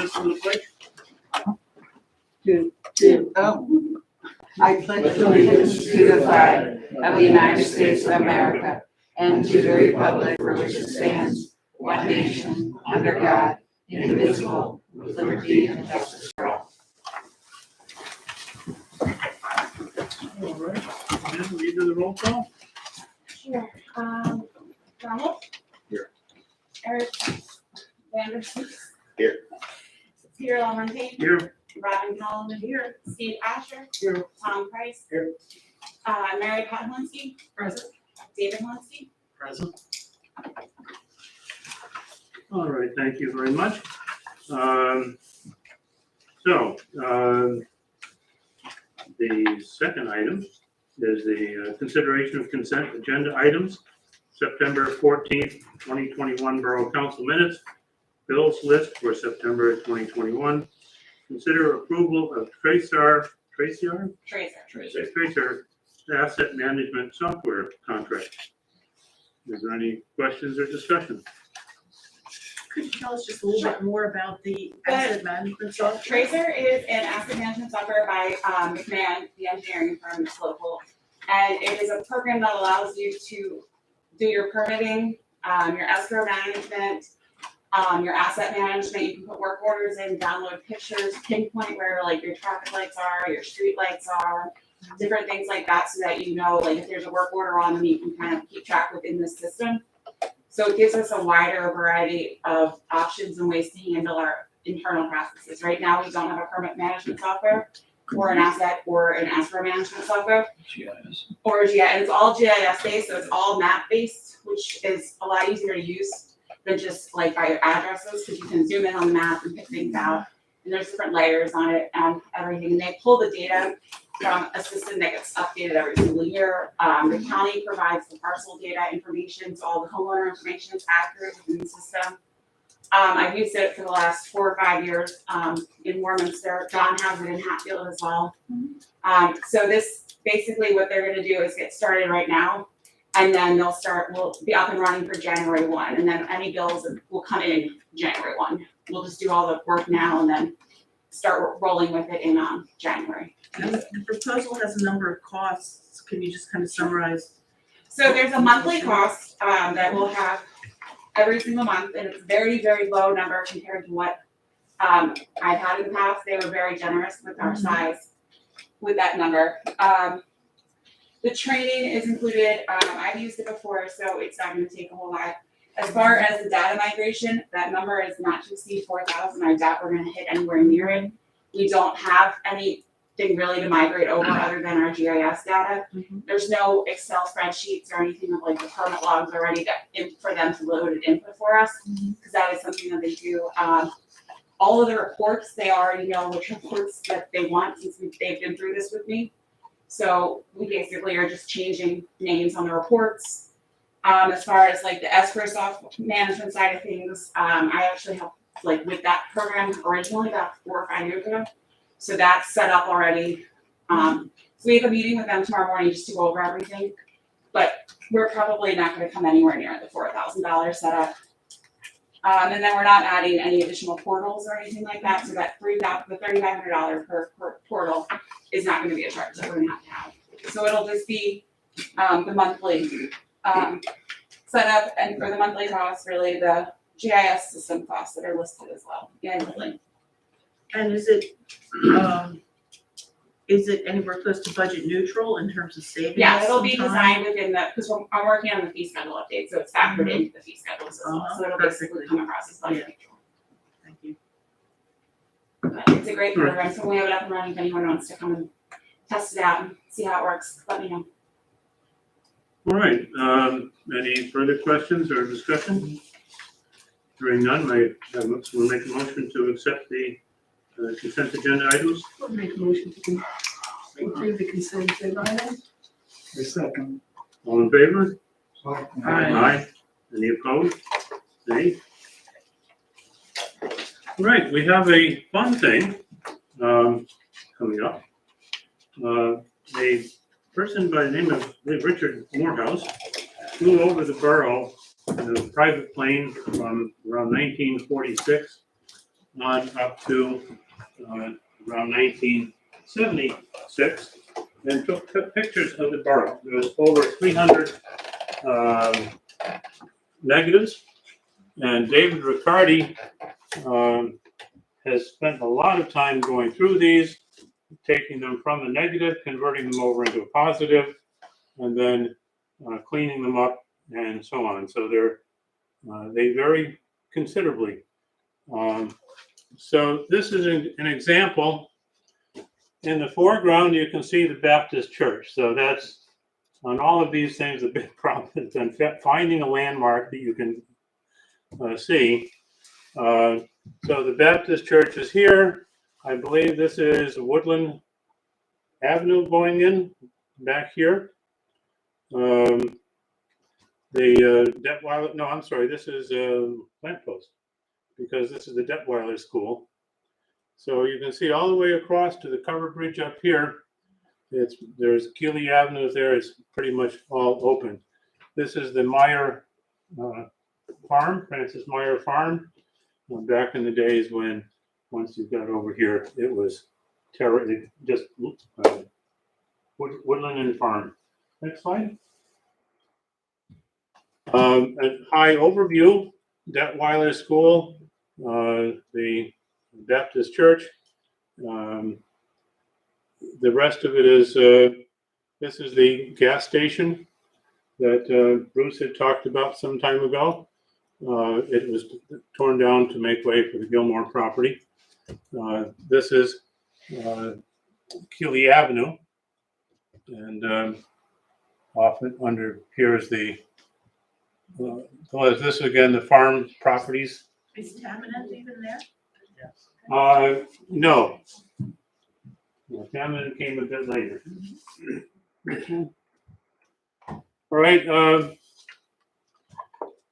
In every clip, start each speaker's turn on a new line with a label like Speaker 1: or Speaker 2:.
Speaker 1: listen to the pledge?
Speaker 2: I pledge allegiance to the flag of the United States of America and to the republic for which it stands, one nation, under God, indivisible, with liberty and justice for all.
Speaker 1: All right, and we do the roll call?
Speaker 3: Sure. Donald?
Speaker 1: Here.
Speaker 3: Eric Vanderson?
Speaker 1: Here.
Speaker 3: Peter Lamontagne?
Speaker 1: Here.
Speaker 3: Robin Coleman? Here. Steve Asher?
Speaker 1: Here.
Speaker 3: Tom Price?
Speaker 1: Here.
Speaker 3: Mary Pat Helinski?
Speaker 2: Present.
Speaker 3: David Helinski?
Speaker 1: Present. All right, thank you very much. The second item is the consideration of consent agenda items. September 14th, 2021 Borough Council minutes. Bills list for September 2021. Consider approval of Tracer asset management software contract. Is there any questions or discussion?
Speaker 4: Could you tell us just a little bit more about the asset management software?
Speaker 3: Tracer is an asset management software by McMahon, the engineering firm that's local. And it is a program that allows you to do your permitting, your escrow management, your asset management. You can put work orders in, download pictures, pinpoint where like your traffic lights are, your street lights are, different things like that, so that you know like if there's a work order on them, you can kind of keep track within the system. So it gives us a wider variety of options and ways to handle our internal processes. Right now, we don't have a permit management software or an asset or an escrow management software.
Speaker 1: GIS.
Speaker 3: Or GIS, and it's all GIS based, so it's all map based, which is a lot easier to use than just like by your addresses, because you can zoom in on the map and pick things out. And there's different layers on it and everything. And they pull the data from a system that gets updated every single year. The county provides the parcel data information, so all the homeowner information is accurate within the system. I've used it for the last 4 or 5 years in Warminster. John has it in Hatfield as well. So this basically what they're gonna do is get started right now, and then we'll be up and running for January 1, and then any bills will come in January 1. We'll just do all the work now and then start rolling with it in January.
Speaker 4: And the proposal has a number of costs. Can you just kind of summarize?
Speaker 3: So there's a monthly cost that we'll have every single month, and it's a very, very low number compared to what I've had in the past. They were very generous with our size with that number. The training is included. I've used it before, so it's not going to take a whole lot. As far as the data migration, that number is not to exceed 4,000. I doubt we're going to hit anywhere near it. We don't have anything really to migrate over other than our GIS data. There's no Excel spreadsheets or anything of like the permit logs already for them to load and input for us, because that is something that they do. All of the reports, they already know which reports that they want since they've been through this with me. So we basically are just changing names on the reports. As far as like the escrow software management side of things, I actually helped like with that program originally about 4 or 5 years ago. So that's set up already. So we have a meeting with them tomorrow morning just to go over everything. But we're probably not going to come anywhere near the $4,000 setup. And then we're not adding any additional portals or anything like that. So that the $3,500 per portal is not going to be a charge that we're going to have. So it'll just be the monthly setup, and for the monthly costs, really the GIS system costs that are listed as well annually.
Speaker 4: And is it anywhere close to budget neutral in terms of savings?
Speaker 3: Yeah, it'll be
Speaker 4: sometime?
Speaker 3: designed within because I'm working on the fee schedule update, so it's factored into the fee schedules as well. So it'll basically come across as budget neutral.
Speaker 4: Thank you.
Speaker 3: But it's a great program, so when we have it up and running, if anyone wants to come and test it out and see how it works, let me know.
Speaker 1: All right, any further questions or discussion? Hearing none, we'll make a motion to accept the consent agenda items.
Speaker 2: We'll make a motion to approve the consent agenda items.
Speaker 5: A second.
Speaker 1: All in favor?
Speaker 5: Aye.
Speaker 1: Aye. Any opposed? Nay? All right, we have a fun thing coming up. A person by the name of Richard Morehouse flew over the borough in a private plane from around 1946 on up to around 1976 and took pictures of the borough. There was over 300 negatives, and David Riccardi has spent a lot of time going through these, taking them from the negative, converting them over into a positive, and then cleaning them up and so on. So they vary considerably. So this is an example. In the foreground, you can see the Baptist church. So that's, on all of these things, a big problem has been finding a landmark that you can see. So the Baptist church is here. I believe this is Woodland Avenue going in back here. The Detweiler, no, I'm sorry, this is Lamppost, because this is the Detweiler School. So you can see all the way across to the covered bridge up here. There's Keeley Avenue there. It's pretty much all open. This is the Meyer farm, Francis Meyer farm. Back in the days when, once you got over here, it was just woodland and farm. Next slide. A high overview, Detweiler School, the Baptist Church. The rest of it is, this is the gas station that Bruce had talked about some time ago. It was torn down to make way for the Gilmore property. This is Keeley Avenue, and often under here is the this again the farm properties.
Speaker 4: Is Tamanend even there?
Speaker 1: No. Tamanend came a bit later. All right.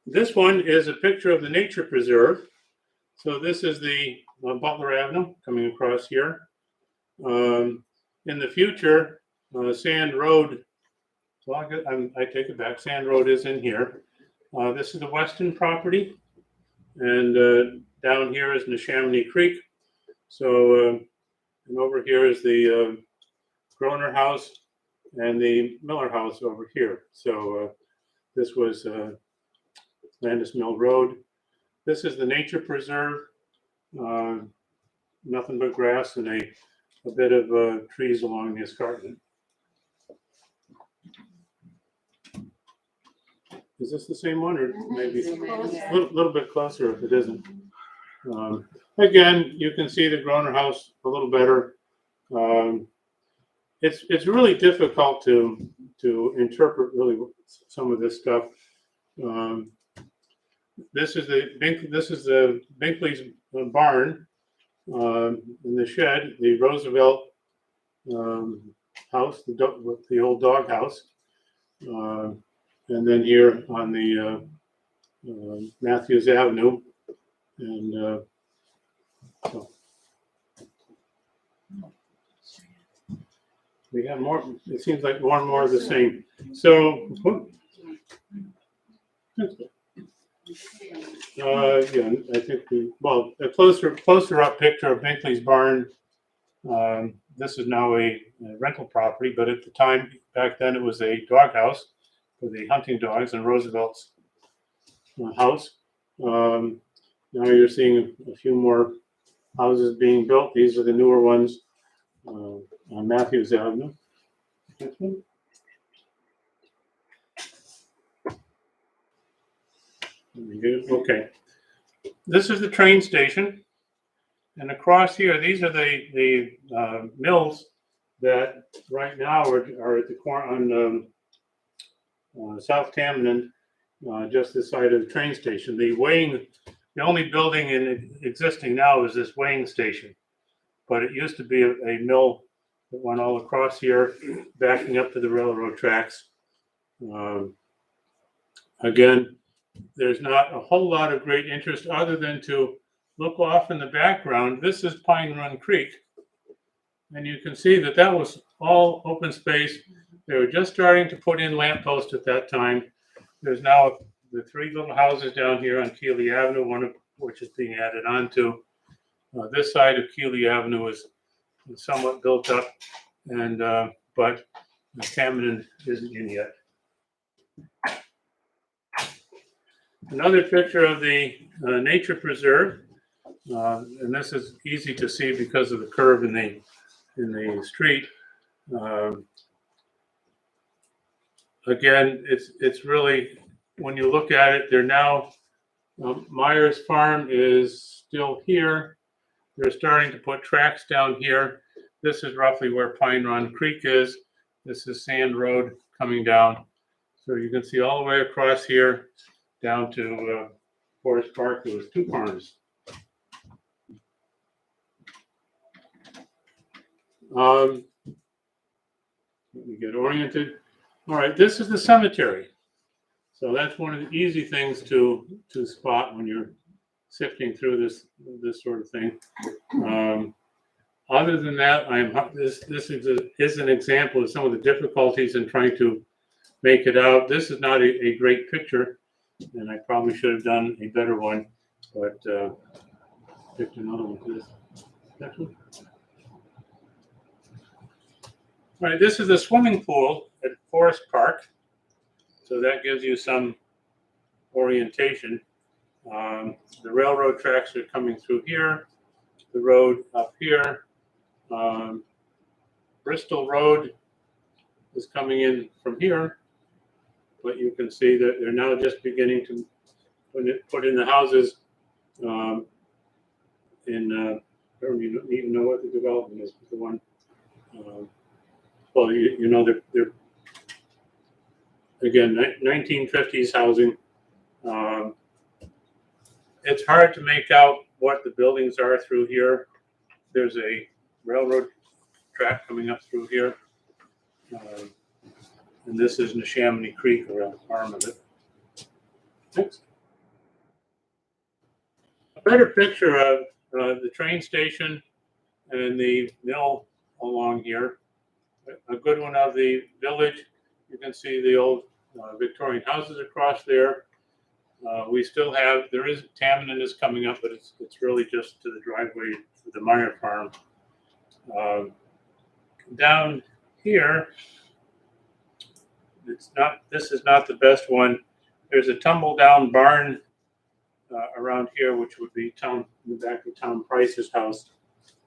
Speaker 1: This one is a picture of the nature preserve. So this is the Butler Avenue coming across here. In the future, Sand Road, well, I take it back, Sand Road is in here. This is the Weston property, and down here is Neshaminy Creek. So, and over here is the Groner House and the Miller House over here. So this was Landis Mill Road. This is the nature preserve. Nothing but grass and a bit of trees along the escarpment. Is this the same one, or maybe a little bit closer if it isn't? Again, you can see the Groner House a little better. It's really difficult to interpret really some of this stuff. This is the Binkley's barn in the shed, the Roosevelt house, the old dog house, and then here on the Matthews Avenue, and so we have more. It seems like more and more of the same. So. Yeah, I think a closer up picture of Binkley's barn. This is now a rental property, but at the time, back then, it was a doghouse for the hunting dogs in Roosevelt's house. Now you're seeing a few more houses being built. These are the newer ones on Matthews Avenue. Okay, this is the train station, and across here, these are the mills that right now are at the corner on South Tamanend, just this side of the train station. The only building existing now is this weighing station, but it used to be a mill that went all across here, backing up to the railroad tracks. Again, there's not a whole lot of great interest other than to look off in the background. This is Pine Run Creek, and you can see that was all open space. They were just starting to put in lampposts at that time. There's now the three little houses down here on Keeley Avenue, one of which is being added onto. This side of Keeley Avenue is somewhat built up, and but Tamarin isn't in yet. Another picture of the nature preserve, and this is easy to see because of the curve in the street. Again, it's really, when you look at it, they're now, Myers Farm is still here. They're starting to put tracks down here. This is roughly where Pine Run Creek is. This is Sand Road coming down. So you can see all the way across here down to Forest Park. There was 2 farms. Let me get oriented. All right, this is the cemetery. So that's one of the easy things to spot when you're sifting through this sort of thing. Other than that, this is an example of some of the difficulties in trying to make it out. This is not a great picture, and I probably should have done a better one, but picked another one for this. Next one. All right, this is the swimming pool at Forest Park. So that gives you some orientation. The railroad tracks are coming through here, the road up here. Bristol Road is coming in from here, but you can see that they're now just beginning to put in the houses. I don't even know what the development is, but the one. Well, you know, they're again 1950s housing. It's hard to make out what the buildings are through here. There's a railroad track coming up through here, and this is Neshaminy Creek, or an arm of it. Next. A better picture of the train station and the mill along here. A good one of the village. You can see the old Victorian houses across there. We still have, Tamarin is coming up, but it's really just to the driveway to the Meyer farm. Down here, this is not the best one. There's a tumble down barn around here, which would be in the back of Tom Price's house.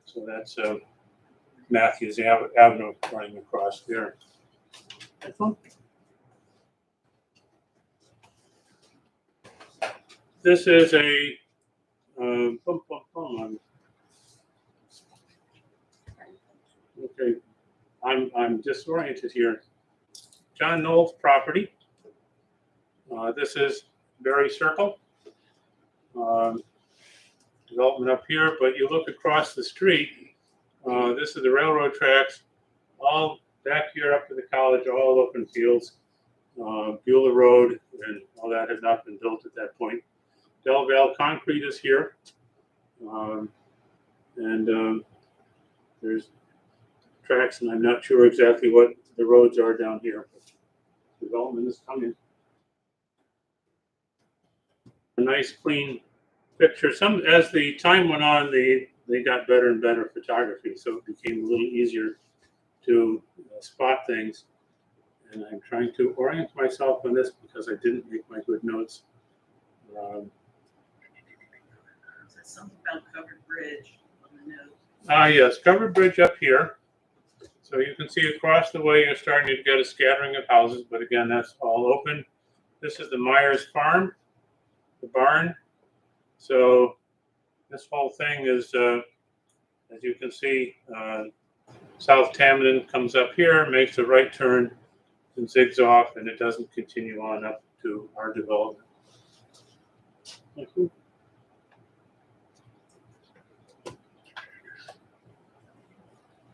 Speaker 1: So that's Matthews Avenue running across there. Next one. This is a okay. I'm disoriented here. John Knowles' property. This is Berry Circle. Development up here, but you look across the street. This is the railroad tracks, all back here up to the college, all open fields. Beulah Road and all that had not been built at that point. Del Valle Concrete is here. There's tracks, and I'm not sure exactly what the roads are down here. Development is coming. A nice clean picture. As the time went on, they got better and better photography, so it became a little easier to spot things. And I'm trying to orient myself on this because I didn't make my good notes.
Speaker 4: Something about covered bridge on the note.
Speaker 1: Yes, covered bridge up here. So you can see across the way, you're starting to get a scattering of houses, but again, that's all open. This is the Myers farm, the barn. So this whole thing is, as you can see, South Tamarin comes up here, makes a right turn, and zigs off, and it doesn't continue on up to our development.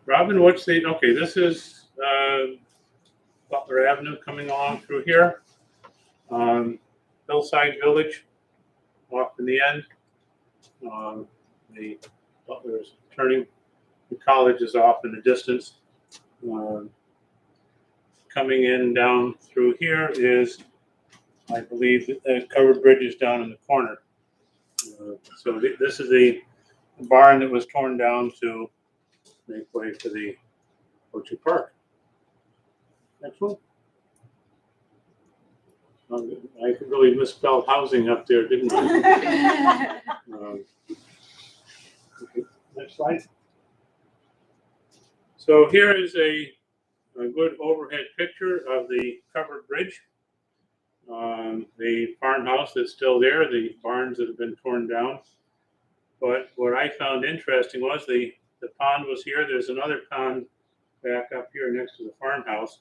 Speaker 1: Robin, okay, this is Butler Avenue coming along through here. Hillside Village off in the end. The Butler is turning. The college is off in the distance. Coming in down through here is, I believe, the covered bridge is down in the corner. So this is the barn that was torn down to make way for the Orchard Park. Next one. I could really misspell housing up there, didn't I? Okay, next slide. So here is a good overhead picture of the covered bridge. The farmhouse that's still there, the barns that have been torn down. But what I found interesting was the pond was here. There's another pond back up here next to the farmhouse.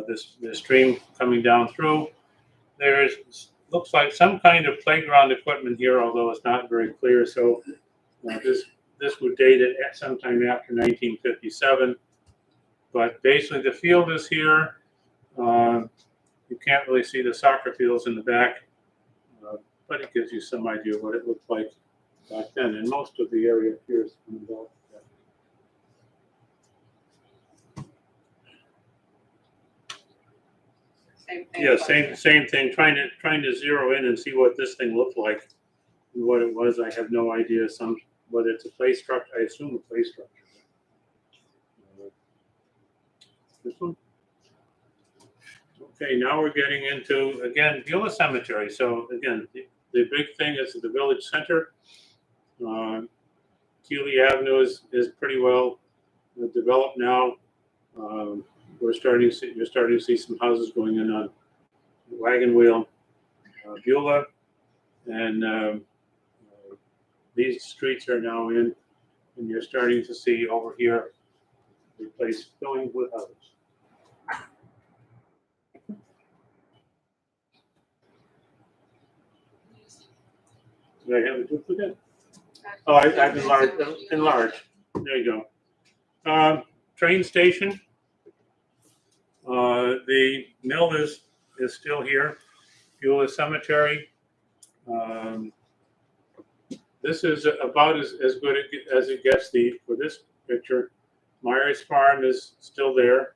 Speaker 1: This stream coming down through. There's looks like some kind of playground equipment here, although it's not very clear. So this would date it at sometime after 1957. But basically, the field is here. You can't really see the soccer fields in the back, but it gives you some idea what it looked like back then. And most of the area appears undeveloped.
Speaker 2: Same thing.
Speaker 1: Yeah, same thing. Trying to zero in and see what this thing looked like and what it was. I have no idea. Whether it's a play structure. I assume a play structure. This one. Okay, now we're getting into again Beulah Cemetery. So again, the big thing is the village center. Keeley Avenue is pretty well developed now. You're starting to see some houses going in on Wagon Wheel, Beulah, and these streets are now in, and you're starting to see over here the place filling with houses. Did I have a duplicate? Oh, I've enlarged. There you go. Train station. The mill is still here. Beulah Cemetery. This is about as good as it gets for this picture. Myers Farm is still there.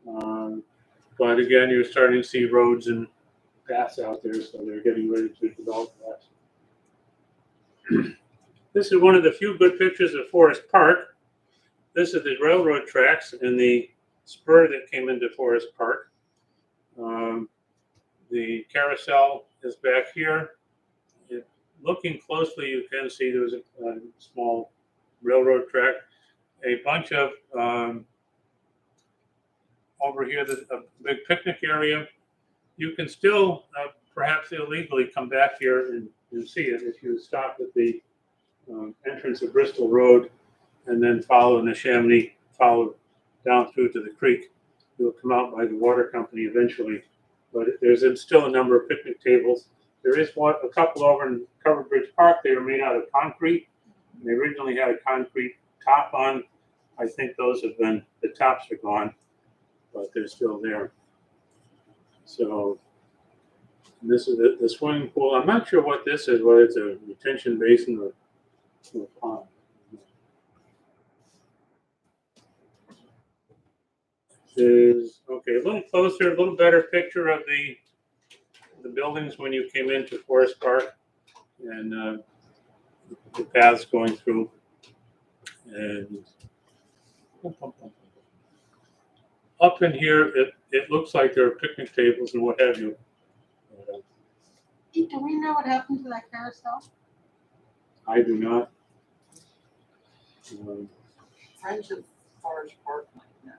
Speaker 1: But again, you're starting to see roads and paths out there, so they're getting ready to develop that. This is one of the few good pictures of Forest Park. This is the railroad tracks and the spur that came into Forest Park. The carousel is back here. Looking closely, you can see there's a small railroad track. A bunch of, over here, there's a big picnic area. You can still, perhaps illegally, come back here and see it if you stop at the entrance of Bristol Road and then follow Neshaminy, follow down through to the creek. You'll come out by the water company eventually. But there's still a number of picnic tables. There is a couple over in Covered Bridge Park. They were made out of concrete. They originally had a concrete top on. I think those have been, the tops are gone, but they're still there. So this is the swimming pool. I'm not sure what this is, whether it's a retention basin or a pond. Is okay, a little closer, a little better picture of the buildings when you came into Forest Park and the paths going through. And up in here, it looks like there are picnic tables and what have you.
Speaker 2: Do we know what happened to that carousel?
Speaker 1: I do not.
Speaker 5: Friends of Forest Park might know.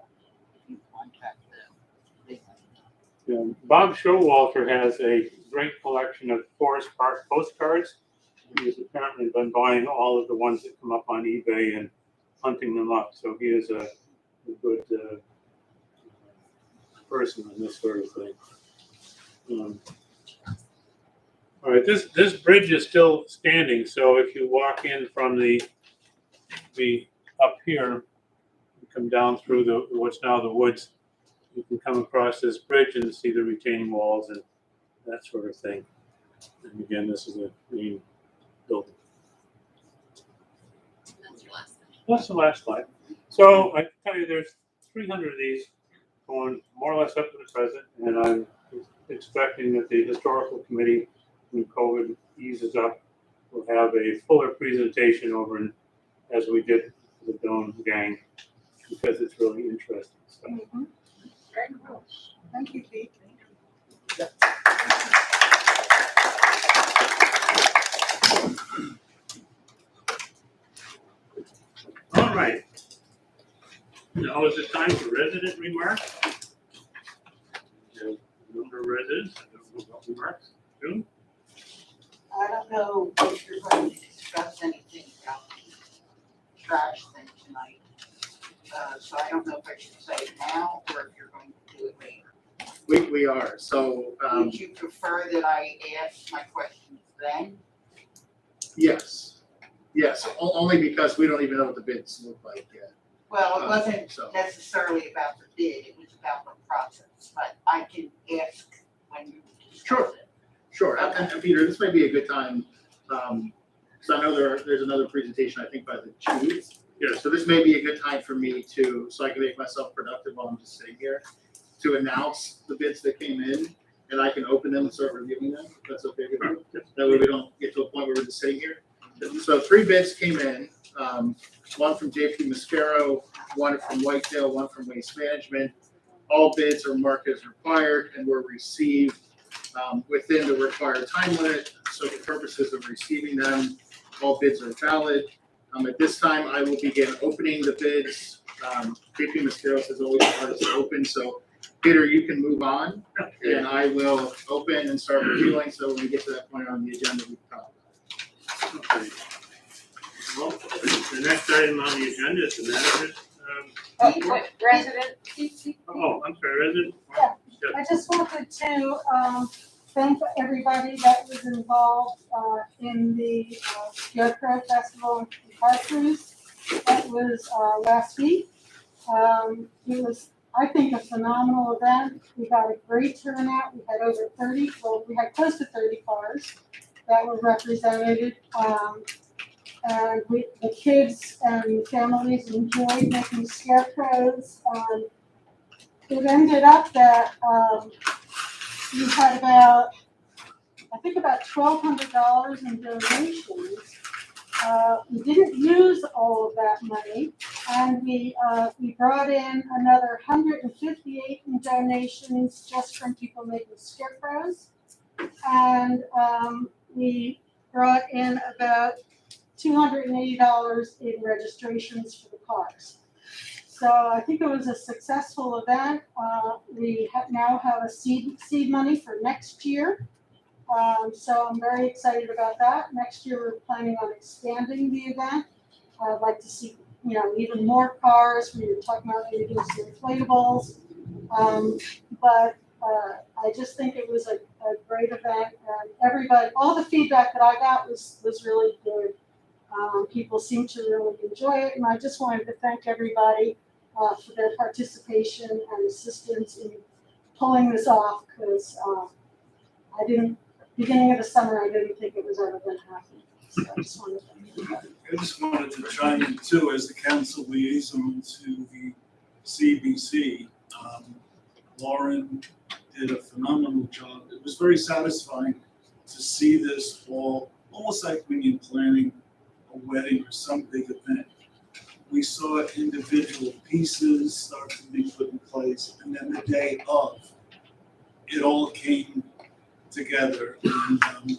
Speaker 5: If you contact them, they might know.
Speaker 1: Bob Showalter has a great collection of Forest Park postcards. He's apparently been buying all of the ones that come up on eBay and hunting them up. So he is a good person on this sort of thing. All right, this bridge is still standing. So if you walk in from the up here, you come down through what's now the woods, you can come across this bridge and see the retaining walls and that sort of thing. And again, this is a main building.
Speaker 5: That's your last thing.
Speaker 1: That's the last slide. So I can tell you there's 300 of these going more or less up to the present, and I'm expecting that the historical committee, when COVID eases up, we'll have a fuller presentation over in, as we did for the Dome Gang, because it's really interesting stuff.
Speaker 4: Very cool. Thank you, Pete.
Speaker 1: All right. Now is the time for resident remarks. We have a number of residents, I don't know what remarks. June?
Speaker 5: I don't know if you're going to discuss anything about the trash thing tonight. So I don't know if I should say it now or if you're going to do it later.
Speaker 6: We are, so,
Speaker 5: Would you prefer that I ask my questions then?
Speaker 6: yes. Yes, only because we don't even know what the bids look like yet.
Speaker 5: Well, it wasn't
Speaker 6: So,
Speaker 5: necessarily about the bid, it was about the process, but I can ask when you discuss
Speaker 6: Sure.
Speaker 5: it.
Speaker 6: sure, and Peter, this may be a good time, so I know there's another presentation, I think, by the chief.
Speaker 1: Yes.
Speaker 6: So this may be a good time for me so I can make myself productive while I'm just sitting here, to announce the bids that came in, and I can open them and start reviewing them, if that's okay with you. That way we don't get to a point where we're just sitting here. So 3 bids came in, one from JP Mascaro, one from Whitetail, one from Waste Management. All bids are marked as required and were received within the required time limit. So for purposes of receiving them, all bids are valid. At this time, I will begin opening the bids. JP Mascaro has always wanted us to open, so Peter, you can move on, and I will open and start reviewing, so when we get to that point on the agenda, we can talk.
Speaker 1: Okay. Well, the next item on the agenda is the manager's, report.
Speaker 2: Resident,
Speaker 1: Oh, I'm sorry, resident.
Speaker 7: Yeah.
Speaker 1: Yes.
Speaker 7: I just wanted to thank everybody that was involved in the GoPro Festival in Car Cruise. That was last week. It was, I think, a phenomenal event. We got a great turnout. We had over 30, well, we had close to 30 cars that were represented. And the kids and families enjoyed making scarecrows. It ended up that we had about $1,200 in donations. We didn't use all of that money, and we brought in another 158 in donations just from people making scarecrows, and we brought in about $280 in registrations for the cars. So I think it was a successful event. We now have a seed money for next year. So I'm very excited about that. Next year, we're planning on expanding the event. I'd like to see, even more cars. We were talking about maybe doing some inflatables. But I just think it was a great event, and everybody, all the feedback that I got was really good. People seem to really enjoy it, and I just wanted to thank everybody for their participation and assistance in pulling this off, because beginning of the summer, I didn't think it was ever going to happen. So I just wanted to thank everybody.
Speaker 8: I just wanted to chime in too, as the council liaison to the CBC. Lauren did a phenomenal job. It was very satisfying to see this all, almost like when you're planning a wedding or some big event. We saw individual pieces start to be put in place, and then the day of, it all came together. And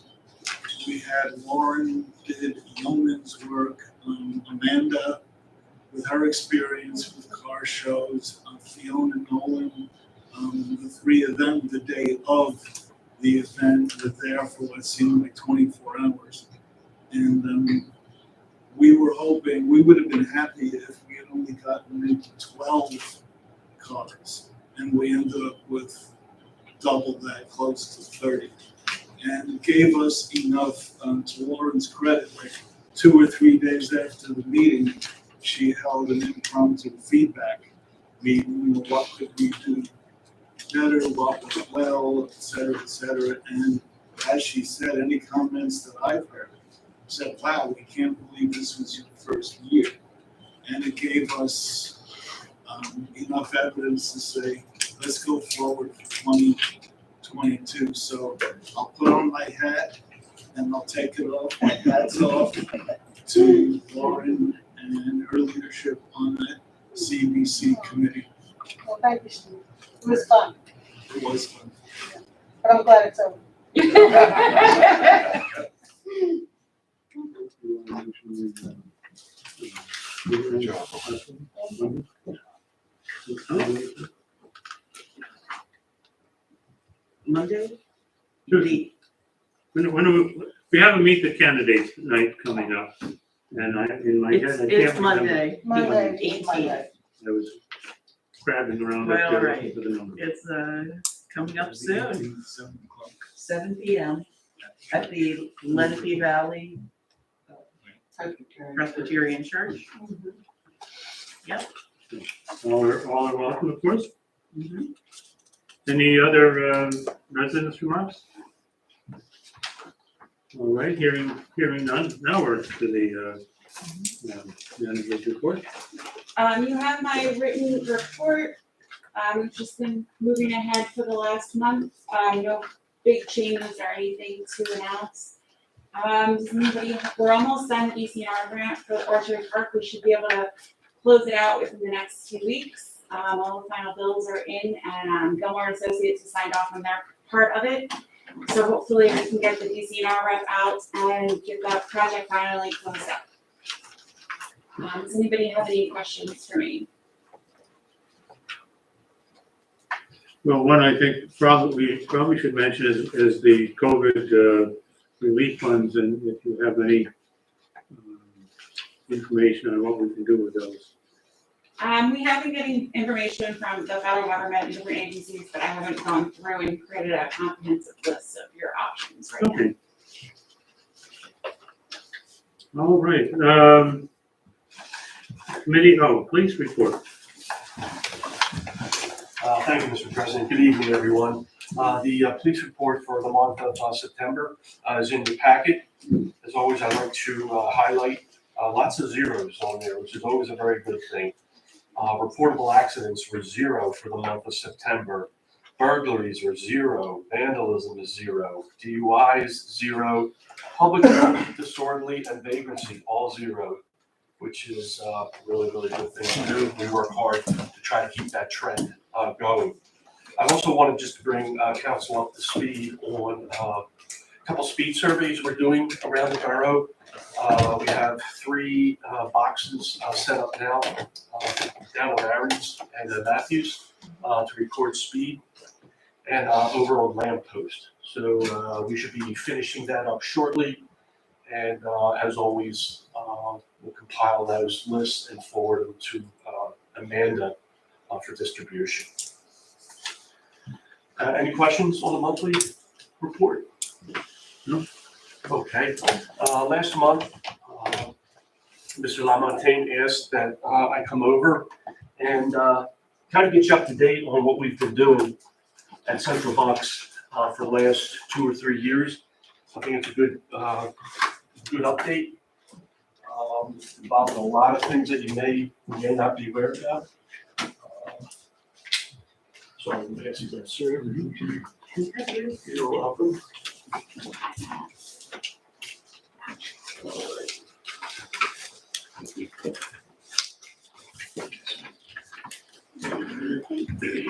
Speaker 8: we had Lauren did yeoman's work, Amanda with her experience with car shows, Fiona Nolan, the 3 of them the day of the event were there for what seemed like 24 hours. And we were hoping, we would have been happy if we had only gotten into 12 cars, and we ended up with double that, close to 30. And it gave us enough, to Lauren's credit, like 2 or 3 days after the meeting, she held an impromptu feedback meeting, what could we do better, what was well, et cetera, and as she said, any comments that I've heard, said, wow, we can't believe this was your first year. And it gave us enough evidence to say, let's go forward for 2022. So I'll put on my hat and I'll take it off, my hats off to Lauren and her leadership on that CBC committee.
Speaker 7: Well, thank you, Steve. It was fun,
Speaker 8: It was fun.
Speaker 7: but I'm glad it's over.
Speaker 2: Monday?
Speaker 1: We have a meet the candidates night coming up, and in my head, I can't
Speaker 2: It's
Speaker 1: remember.
Speaker 2: Monday.
Speaker 7: Monday,
Speaker 2: 18th.
Speaker 7: Monday.
Speaker 1: I was grabbing around
Speaker 2: Well,
Speaker 1: up there
Speaker 2: right.
Speaker 1: looking for the number.
Speaker 2: It's coming up soon,
Speaker 8: 7 o'clock.
Speaker 2: 7 p.m. at the Lenape Valley Presbyterian Church.
Speaker 1: All are welcome, of course.
Speaker 2: Mhm.
Speaker 1: Any other residents' remarks? All right, hearing none, now we're to the manager's report.
Speaker 3: You have my written report. We've just been moving ahead for the last month. No big changes or anything to announce. We're almost done the DCNR grant for the Orchard Park. We should be able to close it out within the next 2 weeks. All the final bills are in, and Gilmore and Associates has signed off on their part of it. So hopefully we can get the DCNR rep out and get that project finally closed up. Does anybody have any questions for me?
Speaker 1: Well, one I think probably should mention is the COVID relief funds, and if you have any information on what we can do with those.
Speaker 3: We have been getting information from the federal government and different agencies, but I haven't gone through and created a comprehensive list of your options right now.
Speaker 1: Okay. All right, police report.
Speaker 9: Thank you, Mr. President. Good evening, everyone. The police report for the month of September is in the packet. As always, I'd like to highlight lots of zeros on there, which is always a very good thing. Reportable accidents were 0 for the month of September. Burglaries were 0. Vandalism is 0. DUIs 0. Public disorderly and vagrancy all 0, which is a really, really good thing to do. We work hard to try to keep that trend going. I also wanted just to bring council up to speed on a couple speed surveys we're doing around the borough. We have 3 boxes set up now down on Aries and Matthews to record speed, and over on Lamppost. So we should be finishing that up shortly. And as always, we'll compile those lists and forward them to Amanda for distribution. Any questions on the monthly report?
Speaker 1: No.
Speaker 9: Okay. Last month, Mr. Lamontagne asked that I come over and kind of get you up to date on what we've been doing at Central Bucks for the last 2 or 3 years. I think it's a good update. Involving a lot of things that you may not be aware about. So I'm going to ask you that, sir. You're welcome. I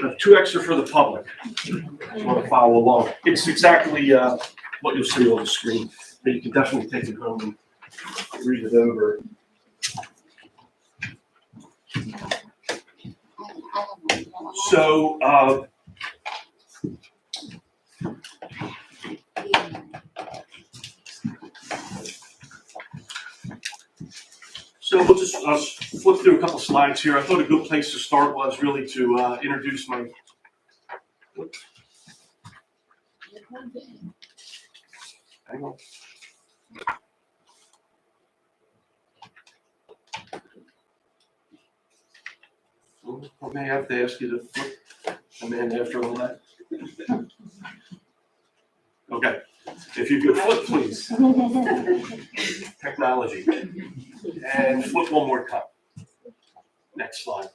Speaker 9: have 2 extra for the public. You want to follow along. It's exactly what you'll see on the screen. But you can definitely take it home and read it over. So, we'll just flip through a couple slides here. I thought a good place to start was really to introduce my. Hang on. I may have to ask you to flip them in after all that. Okay, if you could flip, please. Technology. And flip one more time. Next slide.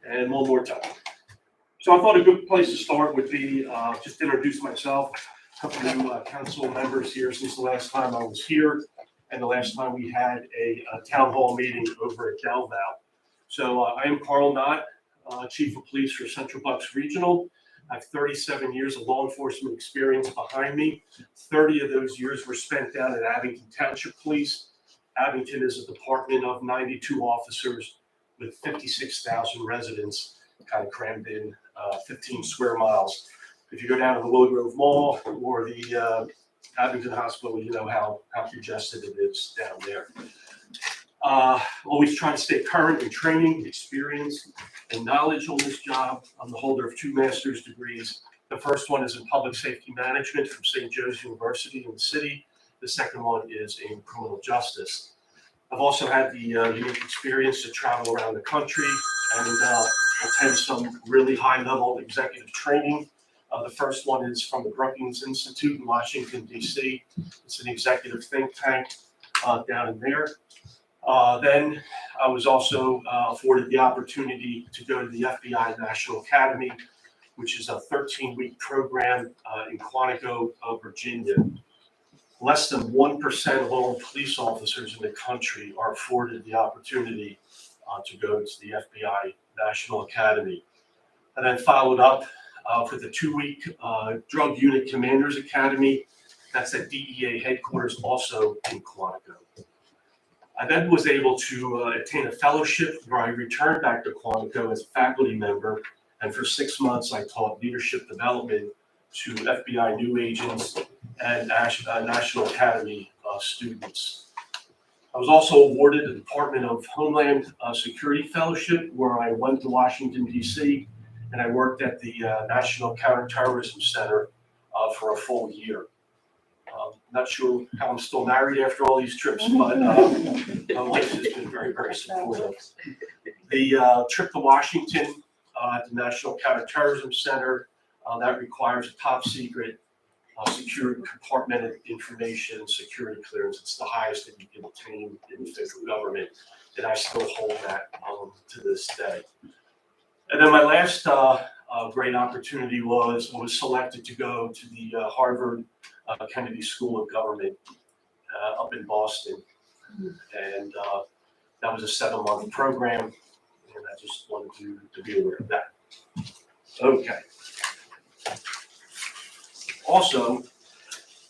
Speaker 9: And one more time. So I thought a good place to start would be just introduce myself. couple new council members here since the last time I was here, and the last time we had a town hall meeting over at Del Val. So I am Carl Knott, Chief of Police for Central Bucks Regional. I have 37 years of law enforcement experience behind me. 30 of those years were spent down at Abington Township Police. Abington is a department of 92 officers with 56,000 residents, kind of crammed in 15 square miles. If you go down to the Willow Grove Mall or the Abington Hospital, you know how congested it is down there. Always trying to stay current in training, experience, and knowledge on this job. I'm the holder of 2 master's degrees. The first one is in public safety management from St. Joe's University in the city. The second one is in criminal justice. I've also had the unique experience to travel around the country and attend some really high-level executive training. The first one is from the Brookings Institute in Washington, D.C. It's an executive think tank down in there. Then I was also afforded the opportunity to go to the FBI National Academy, which is a 13-week program in Quantico, Virginia. Less than 1% of all police officers in the country are afforded the opportunity to go to the FBI National Academy. And then followed up with a 2-week Drug Unit Commanders Academy. That's at DEA headquarters, also in Quantico. I then was able to attain a fellowship where I returned back to Quantico as a faculty member, and for 6 months I taught leadership development to FBI new agents and National Academy students. I was also awarded the Department of Homeland Security Fellowship, where I went to Washington, D.C., and I worked at the National Counterterrorism Center for a full year. Not sure how I'm still married after all these trips, but my wife has been very, very supportive. The trip to Washington at the National Counterterrorism Center, that requires a top secret security compartmented information security clearance. It's the highest that you can obtain in the federal government, and I still hold that to this day. And then my last great opportunity was I was selected to go to the Harvard Kennedy School of Government up in Boston, and that was a 7-month program, and I just wanted to be aware of that. Okay. Also,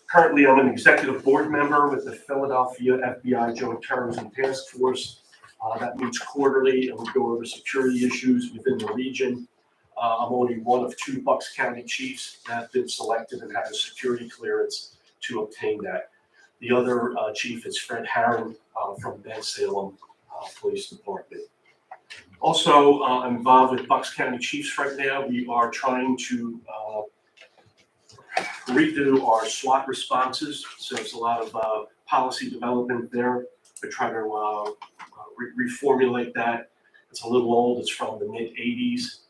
Speaker 9: currently I'm an executive board member with the Philadelphia FBI Joint Terrorism Task Force. That meets quarterly, and we go over security issues within the region. I'm only one of 2 Bucks County chiefs that have been selected and have a security clearance to obtain that. The other chief is Fred Harron from Ben Salem Police Department. Also, I'm involved with Bucks County Chiefs right now. We are trying to redo our SWAT responses, so there's a lot of policy development there. We're trying to reformulate that. It's a little old, it's from the mid-'80s,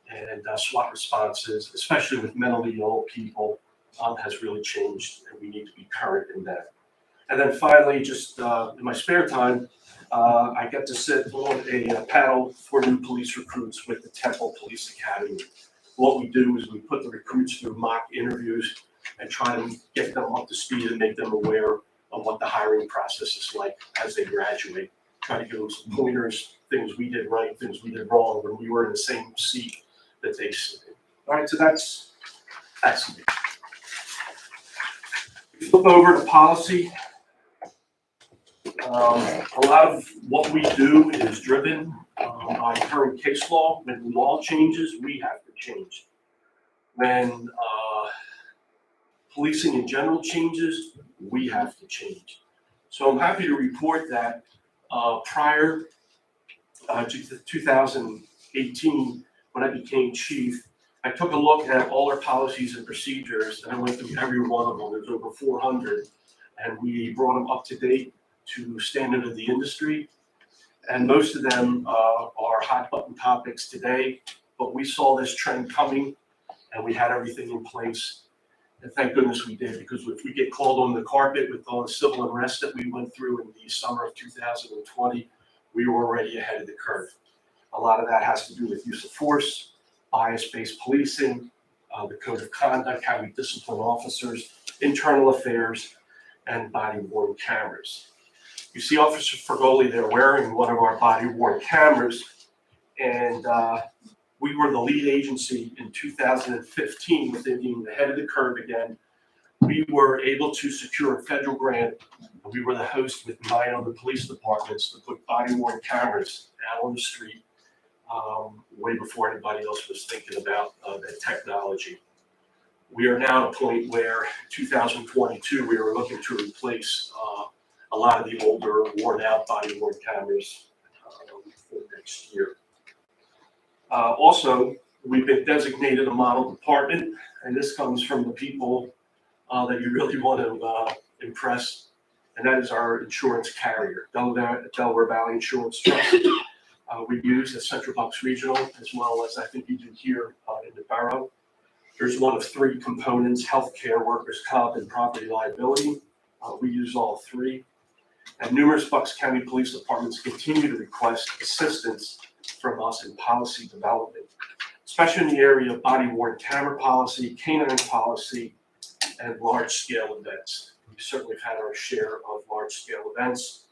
Speaker 9: and SWAT responses, especially with mentally ill people, has really changed, and we need to be current in that. And then finally, just in my spare time, I get to sit on a panel for new police recruits with the Temple Police Academy. What we do is we put the recruits through mock interviews and try to get them up to speed and make them aware of what the hiring process is like as they graduate. Try to give them some pointers, things we did right, things we did wrong when we were in the same seat that they sit in. All right, so that's me. Flip over to policy. A lot of what we do is driven by current case law. When law changes, we have to change. When policing in general changes, we have to change. So I'm happy to report that prior to 2018, when I became chief, I took a look at all our policies and procedures, and I went through every one of them. There's over 400, and we brought them up to date to standard of the industry. And most of them are hot button topics today, but we saw this trend coming and we had everything in place. And thank goodness we did, because if we get called on the carpet with all the civil unrest that we went through in the summer of 2020, we were already ahead of the curve. A lot of that has to do with use of force, bias-based policing, the code of conduct, how we discipline officers, internal affairs, and body-worn cameras. You see Officer Fergoli there wearing one of our body-worn cameras, and we were the lead agency in 2015 with it being the head of the curve again. We were able to secure a federal grant. We were the host with 9 other police departments to put body-worn cameras out on the street way before anybody else was thinking about that technology. We are now at a point where 2022, we are looking to replace a lot of the older, worn-out body-worn cameras for next year. Also, we've been designated a model department, and this comes from the people that you really want to impress, and that is our insurance carrier, Delaware Valley Insurance Trust. We use at Central Bucks Regional, as well as I think you do here in the Borough. There's one of 3 components: healthcare, workers' comp, and property liability. We use all 3. And numerous Bucks County Police Departments continue to request assistance from us in policy development, especially in the area of body-worn camera policy, canine policy, and large-scale events. We certainly have had our share of large-scale events.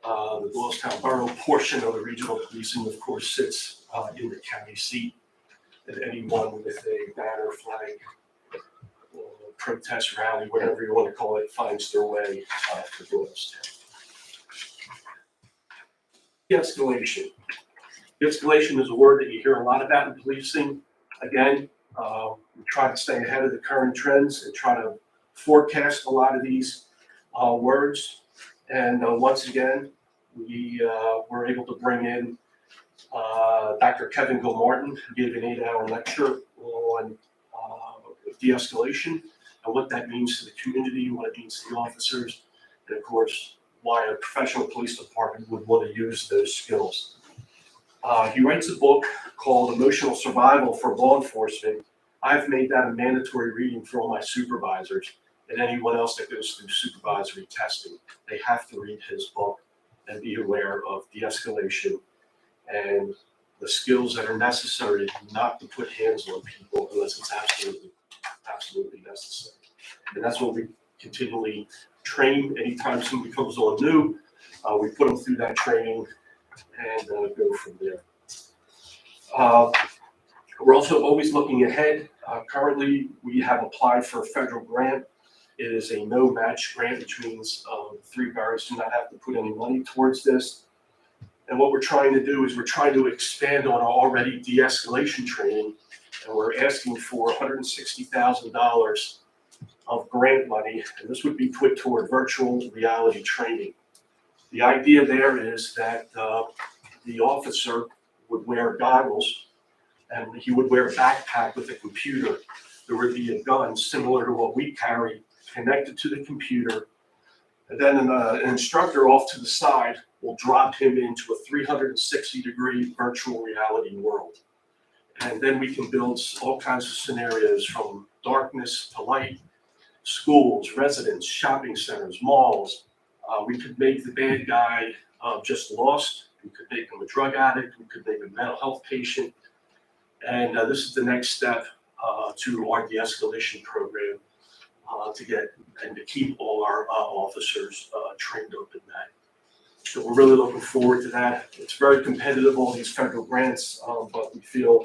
Speaker 9: The Doylestown Borough portion of the regional policing, of course, sits in the county seat, and anyone with a banner, flag, or protest rally, whatever you want to call it, finds their way to Doylestown. De-escalation. De-escalation is a word that you hear a lot about in policing. Again, we try to stay ahead of the current trends and try to forecast a lot of these words. And once again, we were able to bring in Dr. Kevin Gilmartin, who gave an 8-hour lecture on de-escalation and what that means to the community, what it means to the officers, and of course, why a professional police department would want to use those skills. He writes a book called Emotional Survival for Law Enforcement. I've made that a mandatory reading for all my supervisors and anyone else that goes through supervisory testing. They have to read his book and be aware of de-escalation and the skills that are necessary not to put hands on people unless it's absolutely necessary. And that's what we continually train. Anytime somebody comes on new, we put them through that training and go from there. We're also always looking ahead. Currently, we have applied for a federal grant. It is a no-match grant, which means 3 boroughs do not have to put any money towards this. And what we're trying to do is we're trying to expand on our already de-escalation training, and we're asking for $160,000 of grant money, and this would be put toward virtual reality training. The idea there is that the officer would wear goggles, and he would wear a backpack with a computer. There would be a gun similar to what we carry connected to the computer, and then an instructor off to the side will drop him into a 360-degree virtual reality world. And then we can build all kinds of scenarios from darkness to light, schools, residents, shopping centers, malls. We could make the bad guy just lost. We could make him a drug addict. We could make him a mental health patient. And this is the next step to our de-escalation program to get and to keep all our officers trained up in that. So we're really looking forward to that. It's very competitive, all these federal grants, but we feel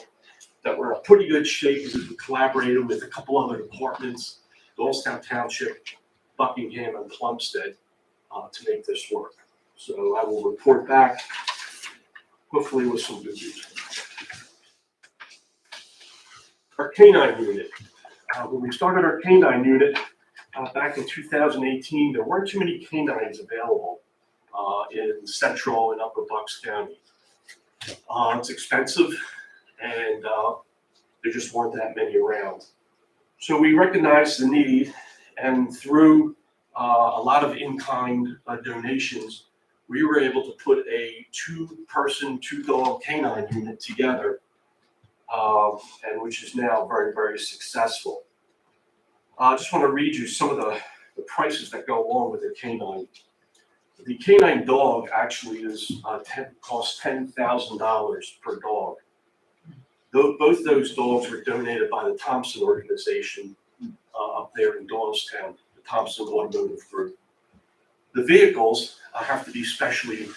Speaker 9: that we're in a pretty good shape because we collaborated with a couple other departments, Doylestown Township, Buckingham, and Plumstead, to make this work. So I will report back, hopefully with some good news. Our canine unit. When we started our canine unit back in 2018, there weren't too many canines available in Central and Upper Bucks County. It's expensive, and there just weren't that many around. So we recognized the need, and through a lot of in-kind donations, we were able to put a 2-person, 2-dog canine unit together, and which is now very, very successful. I just want to read you some of the prices that go along with the canine. The canine dog actually is costs $10,000 per dog. Both those dogs were donated by the Thompson organization up there in Doylestown, the Thompson Automotive Group. The vehicles have to be specially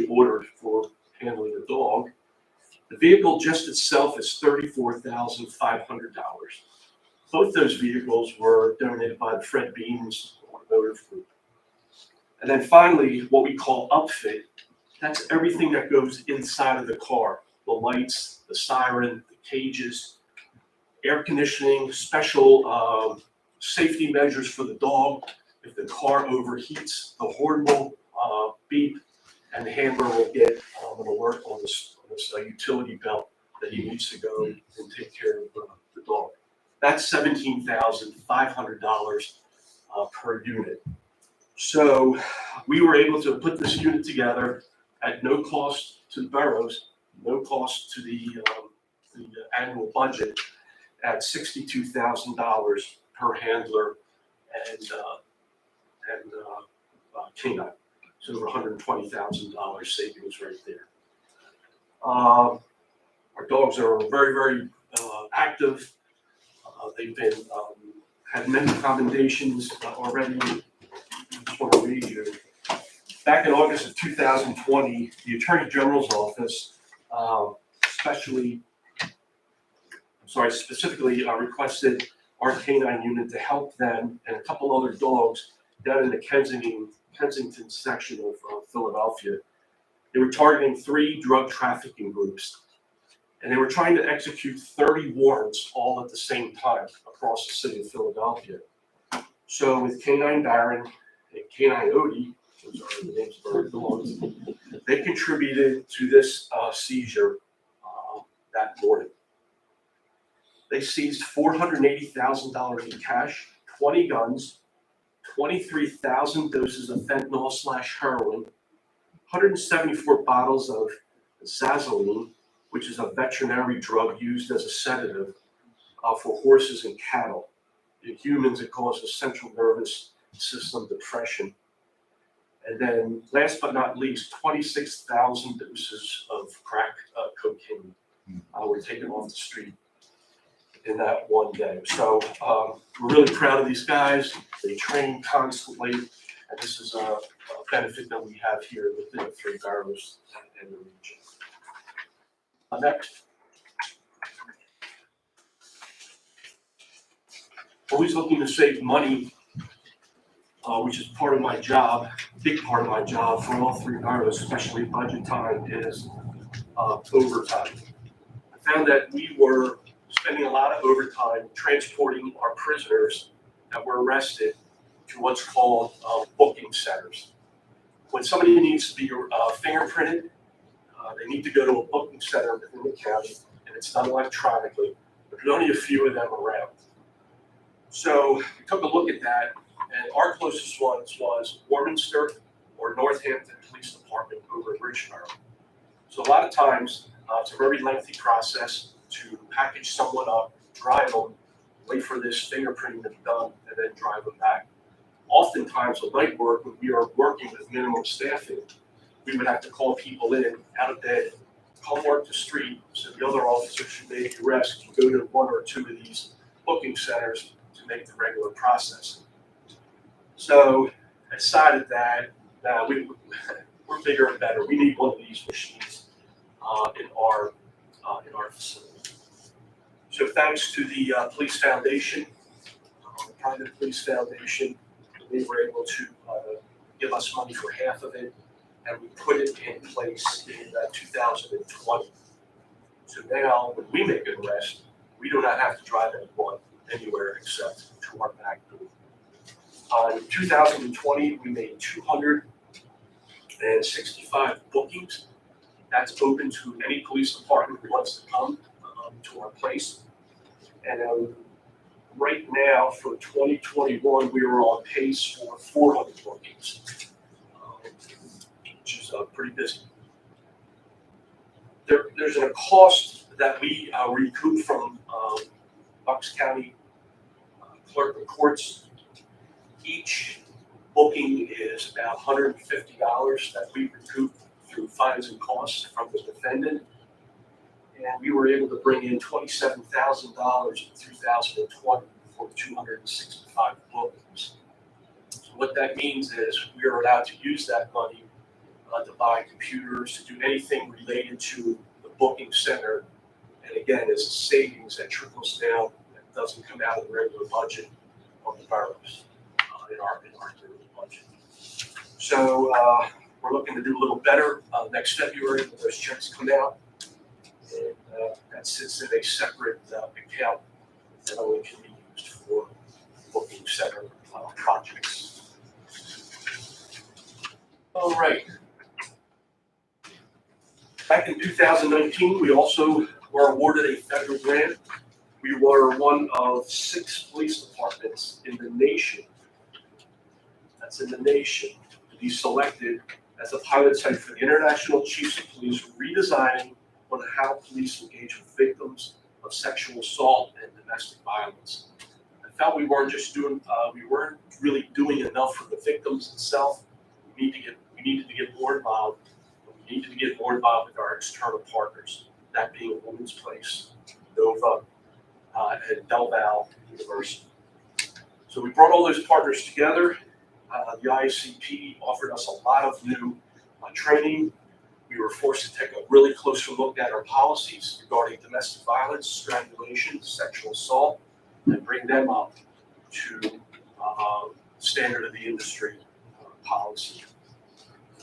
Speaker 9: ordered for handling a dog. The vehicle just itself is $34,500. Both those vehicles were donated by the Fred Beans Automotive Group. And then finally, what we call upfit, that's everything that goes inside of the car. The lights, the siren, the cages, air conditioning, special safety measures for the dog. If the car overheats, the horn will beep, and the handler will get an alert on this utility belt that he needs to go and take care of the dog. That's $17,500 per unit. So we were able to put this unit together at no cost to the boroughs, no cost to the annual budget, at $62,000 per handler and canine. So over $120,000 savings right there. Our dogs are very, very active. They've been had many commendations already. I just want to read you. Back in August of 2020, the Attorney General's office specifically requested our canine unit to help them and a couple other dogs down in the Kensington section of Philadelphia. They were targeting 3 drug trafficking groups, and they were trying to execute 30 warrants all at the same time across the city of Philadelphia. So with Canine Baron and Canine Odie, those are the names of our dogs, they contributed to this seizure that morning. They seized $480,000 in cash, 20 guns, 23,000 doses of fentanyl/heroin, 174 bottles of Zazoline, which is a veterinary drug used as a sedative for horses and cattle. In humans, it causes central nervous system depression. And then, last but not least, 26,000 doses of crack cocaine were taken off the street in that one day. So we're really proud of these guys. They train constantly, and this is a benefit that we have here within the 3 boroughs and the region. Next. Always looking to save money, which is part of my job, big part of my job for all 3 boroughs, especially budget time, is overtime. I found that we were spending a lot of overtime transporting our prisoners that were arrested to what's called booking centers. When somebody needs to be fingerprinted, they need to go to a booking center within the county, and it's done electronically, but there's only a few of them around. So we took a look at that, and our closest ones was Warminster or Northampton Police Department over in Richborough. So a lot of times, it's a very lengthy process to package someone up, drive them, wait for this fingerprinting to be done, and then drive them back. Oftentimes with night work, when we are working with minimum staffing, we would have to call people in out of bed, come work the street, so the other officers who made the arrest can go to 1 or 2 of these booking centers to make the regular process. So I decided that we're bigger and better. We need one of these machines in our facility. So thanks to the Police Foundation, the private police foundation, they were able to give us money for half of it, and we put it in place in 2020. So now, when we make an arrest, we do not have to drive anyone anywhere except to our back door. In 2020, we made 265 bookings. That's open to any police department who wants to come to our place. And right now, for 2021, we were on pace for 400 bookings, which is pretty busy. There's a cost that we recoup from Bucks County Clerk of Courts. Each booking is about $150 that we recoup through fines and costs from the defendant. And we were able to bring in $27,000 in 2020 for 265 bookings. So what that means is we are allowed to use that money to buy computers, to do anything related to the booking center. And again, it's a savings that trickles down, that doesn't come out of the regular budget of the boroughs in our yearly budget. So we're looking to do a little better next February when those checks come out. And that sits in a separate account that only can be used for booking center projects. All right. Back in 2019, we also were awarded a federal grant. We were one of 6 police departments in the nation, that's in the nation, to be selected as a pilot site for the International Chiefs of Police redesigning on how police engage with victims of sexual assault and domestic violence. I felt we weren't really doing enough for the victims themselves. We needed to get more involved. We need to get more involved with our external partners, that being Women's Place, Nova, and Del Valle University. So we brought all those partners together. The IACP offered us a lot of new training. We were forced to take a really closer look at our policies regarding domestic violence, strangulation, sexual assault, and bring them up to standard of the industry policy.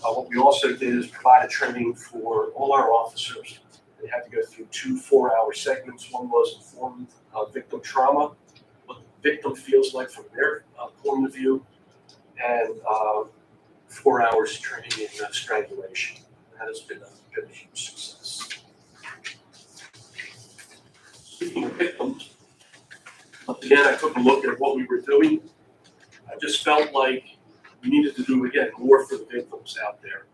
Speaker 9: What we also did is provide a training for all our officers. They had to go through 2 4-hour segments. One was informed victim trauma, what the victim feels like from their point of view, and 4 hours training in strangulation. That has been a huge success. Speaking of victims, again, I took a look at what we were doing. I just felt like we needed to do, again, more for the victims out there.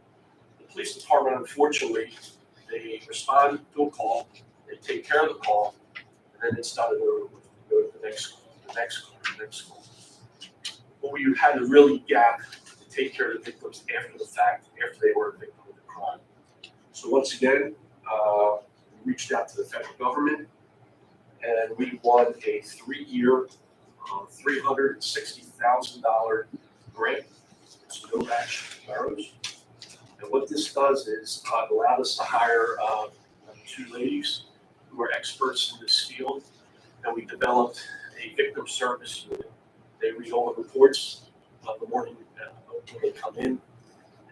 Speaker 9: The police department, unfortunately, they respond to a call, they take care of the call, and then it's done and over with. Go to the next call, the next call, the next call. But we had to really gap to take care of the victims after the fact, after they were a victim of the crime. So once again, we reached out to the federal government, and we won a 3-year, $360,000 grant. It's no match to boroughs. And what this does is it allowed us to hire 2 ladies who are experts in this field, and we developed a victim service unit. They read all the reports of the morning when they come in, and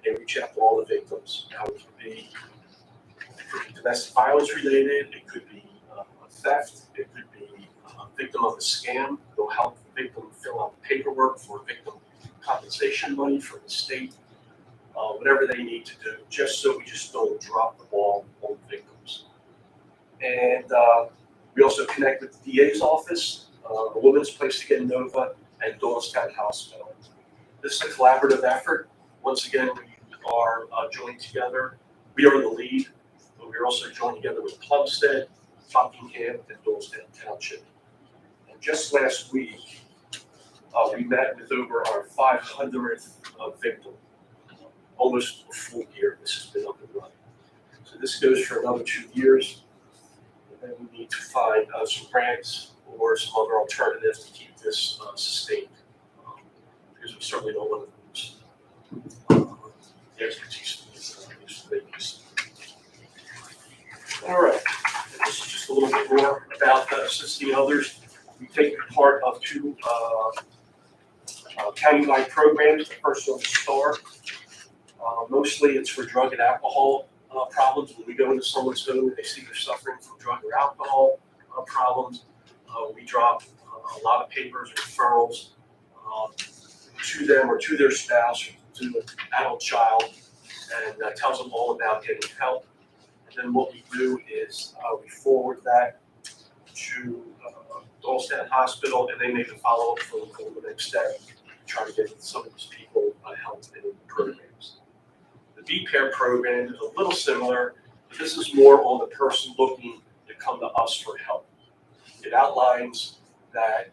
Speaker 9: they reach out to all the victims. Now it could be domestic violence related, it could be a theft, it could be a victim of a scam. They'll help the victim fill out paperwork for victim compensation money from the state, whatever they need to do, just so we just don't drop the ball on the victims. And we also connect with the DA's office, the Women's Place again, Nova, and Doylestown Hospital. This is a collaborative effort. Once again, we are joined together. We are the lead, but we're also joined together with Plumstead, Buckingham, and Doylestown Township. And just last week, we met with over our 500th victim. Almost a full year this has been up and running. So this goes for another 2 years. And then we need to find some grants or some other alternatives to keep this sustained. Because we certainly don't want to lose the expertise of these ladies. All right, and this is just a little bit more about assisting others. We take part of 2 countywide programs. The first one is STAR. Mostly it's for drug and alcohol problems. When we go into someone's home and they see they're suffering from drug or alcohol problems, we drop a lot of papers or referrals to them or to their spouse or to an adult child, and tells them all about getting help. And then what we do is we forward that to Doylestown Hospital, and they make a follow-up phone call the next day to try to get some of these people help in programs. The B-Pair program is a little similar, but this is more on the person looking to come to us for help. It outlines that,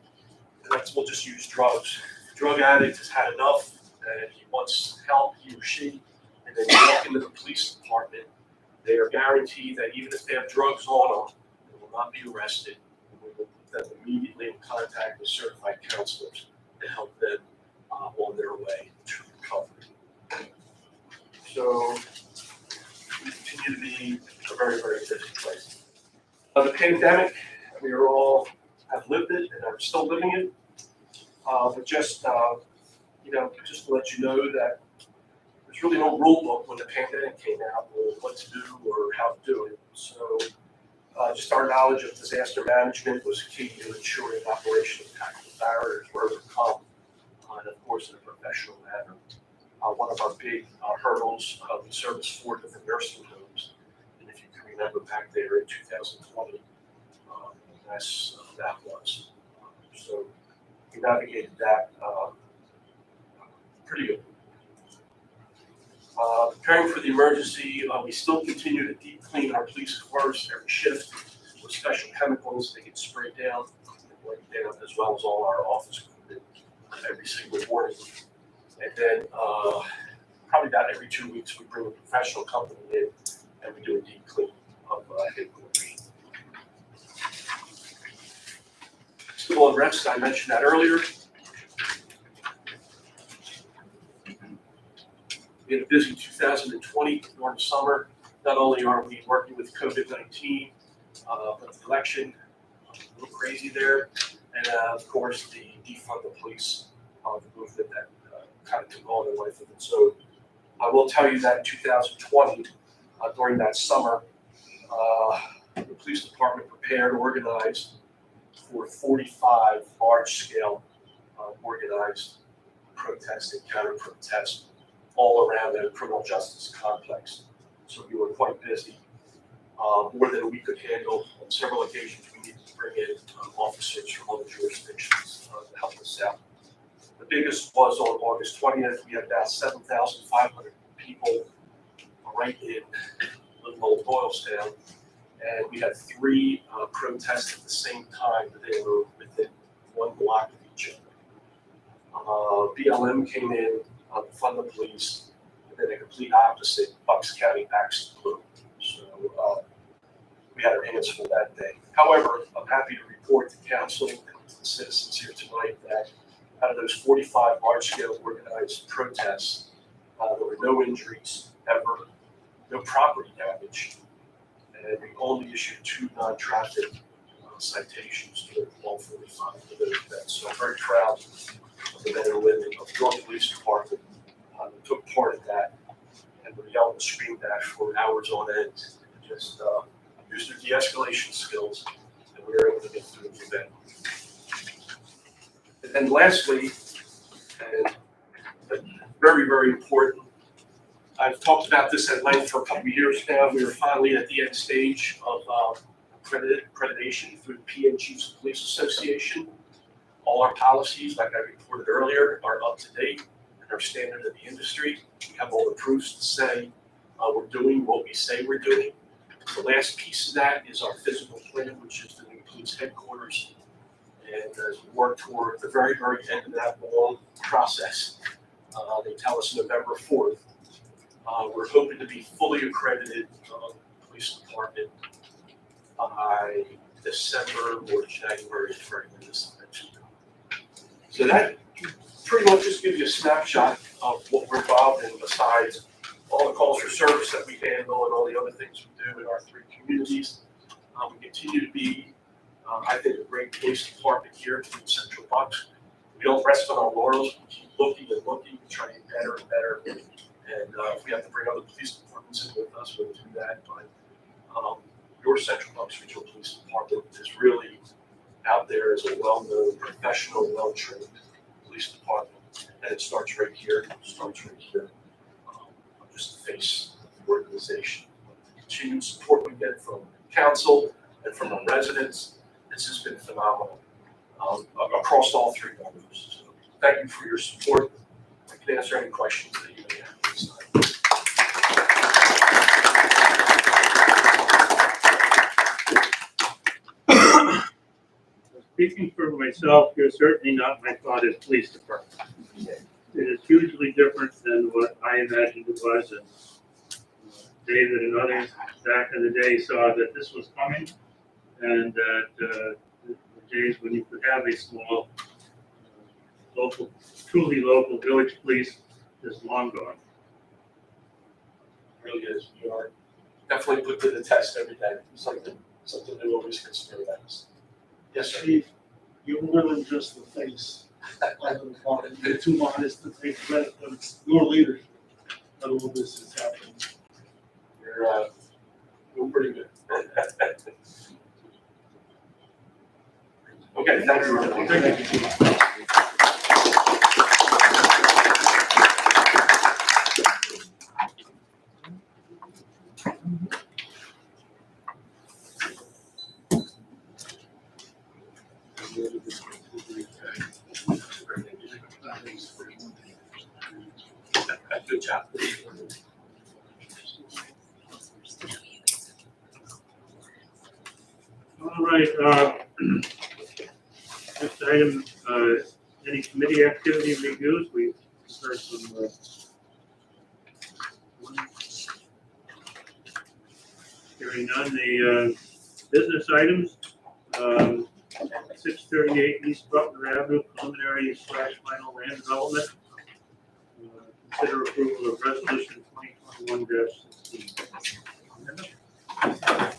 Speaker 9: we'll just use drugs. The drug addict has had enough and he wants help, he or she, and then you walk into the police department, They are guaranteed that even if they have drugs on them, they will not be arrested. We will put them immediately in contact with certified counselors to help them on their way to recovery. So we continue to be a very, very busy place. The pandemic, we are all have lived it and are still living it. But just just to let you know that there's really no rule book when the pandemic came out on what to do or how to do it. So just our knowledge of disaster management was key to ensuring operational tactical barriers were overcome, and of course in a professional manner. One of our big hurdles, we service 4 different nursing homes, and if you can remember back there in 2020, that was. So we navigated that pretty good. Preparing for the emergency, we still continue to deep clean our police cars every shift with special chemicals. They get sprayed down and wiped down, as well as all our office equipment every single morning. And then probably about every 2 weeks, we bring a professional company in and we do a deep clean of headquarters. Civil unrest, I mentioned that earlier. We had a busy 2020 during the summer. Not only are we working with COVID-19, but the election, a little crazy there. And of course, the defund the police, the movement that kind of took on a life of its own. I will tell you that in 2020, during that summer, the police department prepared, organized for 45 large-scale organized protests and counter-protests all around the criminal justice complex. So we were quite busy, more than we could handle. On several occasions, we needed to bring in officers from other jurisdictions to help us out. The biggest was on August 20th. We had about 7,500 people right in little old Doylestown, and we had 3 protests at the same time. They were within 1 block of each other. BLM came in, fund the police, and then the complete opposite, Bucks County backs the blue. So we had our hands full that day. However, I'm happy to report to council and to the citizens here tonight that out of those 45 large-scale organized protests, there were no injuries ever, no property damage, and we only issued 2 non-traffic citations to all 45 of those events. So I'm very proud of the men and women of your police department that took part in that and were yelled and screamed at for hours on end, and just used their de-escalation skills, and we were able to get through the event. And then lastly, and very, very important, I've talked about this at length for a couple of years now. We are finally at the end stage of accreditation through the PA Chiefs of Police Association. All our policies, like I reported earlier, are up to date and are standard of the industry. We have all the proofs to say we're doing what we say we're doing. The last piece of that is our physical plan, which is the new police headquarters. And as we work toward the very, very end of that long process, they tell us November 4th, we're hoping to be fully accredited police department by December or January for this mentioned. So that pretty much just gives you a snapshot of what we're involved in besides all the calls for service that we handle and all the other things we do in our 3 communities. We continue to be, I think, a great police department here in Central Bucks. We don't rest on our laurels. We keep looking and looking to try to get better and better. And if we have to bring other police departments in with us, we'll do that. But your Central Bucks Regional Police Department is really out there as a well-known, professional, well-trained police department. And it starts right here. Just the face of the organization. The continued support we get from council and from our residents, this has been phenomenal across all 3 levels. So thank you for your support. I can answer any questions that you may have at this time.
Speaker 1: Speaking for myself, you're certainly not my thought as police department. It is hugely different than what I imagined it was, and David and others back in the day saw that this was coming, and that the days when you could have a small, local, truly local village police is long gone.
Speaker 9: Really is. We are definitely put to the test every day. Something new always consider that. Yes, sir.
Speaker 8: Chief, you're more than just the face of the department. You're too modest to take credit, but it's your leadership that all this is happening.
Speaker 9: You're doing pretty good. Okay, thank you.
Speaker 1: Thank you.
Speaker 9: Good job.
Speaker 1: All right, next item, any committee activity reviews? We've heard some, hearing none, the, business items, 638 East Butler Avenue, preliminary / final land development. Consider approval of resolution 2021-16.